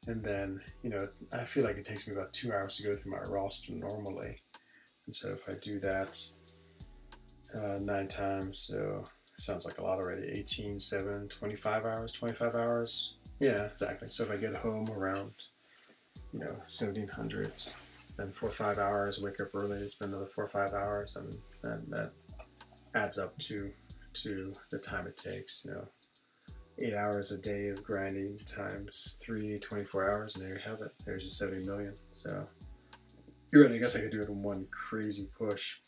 Speaker 1: And then, you know, I feel like it takes me about 2 hours to go through my roster normally. And so if I do that 9 times, so sounds like a lot already. 18, 7, 25 hours, 25 hours. Yeah, exactly. So if I get home around, you know, 1700, spend 4 or 5 hours, wake up early, spend another 4 or 5 hours, and that adds up to the time it takes, you know. 8 hours a day of grinding times 3, 24 hours, and there you have it. There's your 70 million. So you're right, I guess I could do it in one crazy push,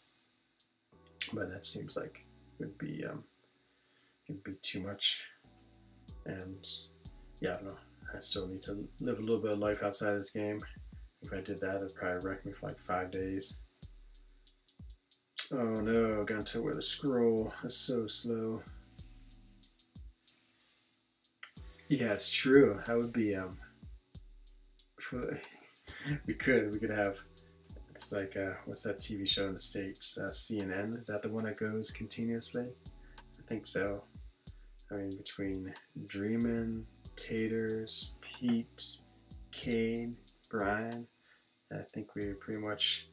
Speaker 1: but that seems like it'd be too much. And yeah, I don't know. I still need to live a little bit of life outside this game. If I did that, it'd probably wreck me for like 5 days. Oh no, I got to where the scroll is so slow. Yeah, it's true. That would be we could have, it's like what's that TV show in the States? CNN, is that the one that goes continuously? I think so. I mean, between Dreamin', Taters, Pete, Cade, Brian, I think we pretty much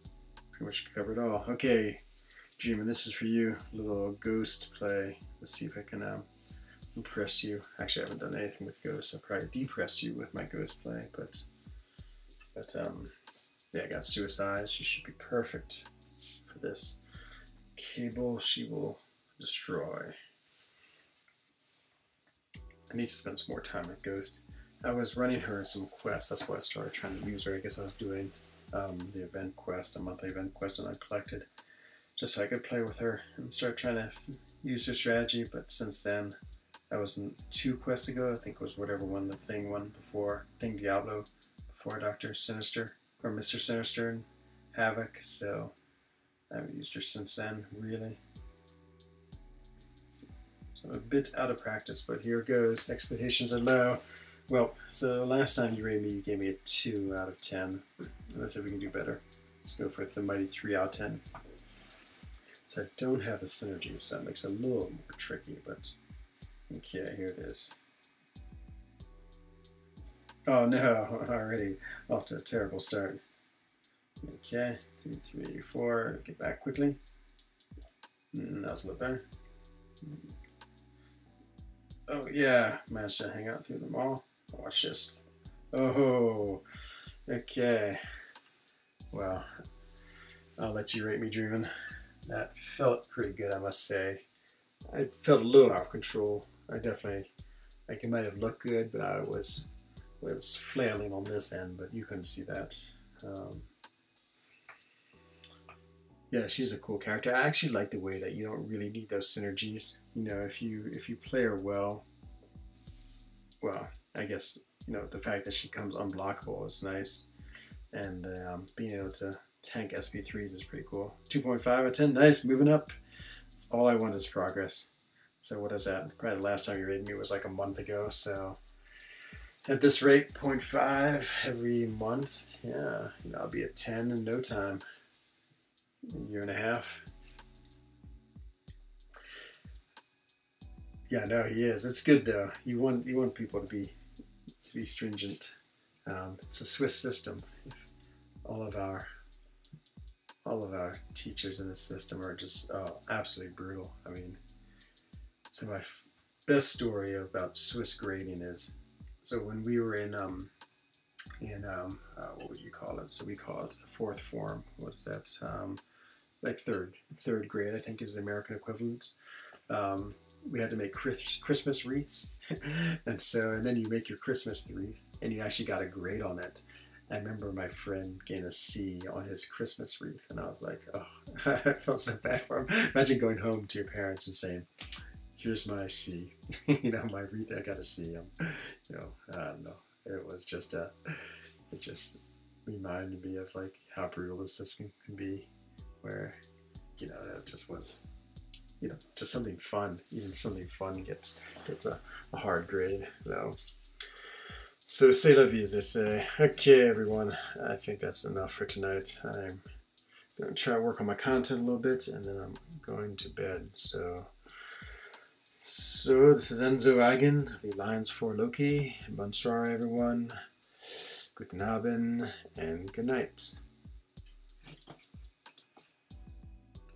Speaker 1: covered all. Okay, Dreamin', this is for you. A little ghost play. Let's see if I can impress you. Actually, I haven't done anything with ghosts. I'll probably depress you with my ghost play, but yeah, I got suicide. She should be perfect for this. Cable, she will destroy. I need to spend some more time with Ghost. I was running her in some quests. That's why I started trying to use her. I guess I was doing the event quest, a monthly event quest that I collected, just so I could play with her and start trying to use her strategy. But since then, I wasn't 2 quests ago. I think it was whatever one, the Thing one before, Thing Diablo, before Dr. Sinister, or Mr. Sinister and Havoc. So I haven't used her since then, really. So I'm a bit out of practice, but here goes. Expectations are low. Well, so last time you rated me, you gave me a 2 out of 10. Let's see if we can do better. Let's go for the mighty 3 out of 10. So I don't have the synergy, so that makes it a little more tricky, but okay, here it is. Oh no, already off to a terrible start. Okay, 2, 3, 4, get back quickly. That was a little better. Oh yeah, managed to hang out through them all. Watch this. Oh, okay. Well, I'll let you rate me Dreamin'. That felt pretty good, I must say. I felt a little out of control. I definitely, like, it might have looked good, but I was flailing on this end, but you couldn't see that. Yeah, she's a cool character. I actually like the way that you don't really need those synergies. You know, if you play her well, I guess, you know, the fact that she comes unblockable is nice, and being able to tank SP3s is pretty cool. 2.5 out of 10, nice, moving up. That's all I want is progress. So what is that? Probably the last time you rated me was like a month ago, so at this rate, 0.5 every month, yeah, you know, I'll be at 10 in no time. A year and a half. Yeah, no, he is. It's good though. You want people to be stringent. It's a Swiss system. All of our teachers in this system are just absolutely brutal. I mean, so my best story about Swiss grading is, so when we were in what would you call it? So we call it fourth form. What's that? Like third grade, I think, is the American equivalent. We had to make Christmas wreaths, and then you make your Christmas wreath, and you actually got a grade on it. I remember my friend getting a C on his Christmas wreath, and I was like, oh, I felt so bad for him. Imagine going home to your parents and saying, here's my C, you know, my wreath, I got a C. You know, I don't know. It was just it just reminded me of like how brutal the system can be, where, you know, it just was, you know, just something fun. Even something fun gets a hard grade. So So c'est la vie, as they say. Okay, everyone. I think that's enough for tonight. I'm going to try to work on my content a little bit, and then I'm going to bed. So this is Enzo Eigen, the Lines for Loki. Bonsoir, everyone. Guten Abend, and good night.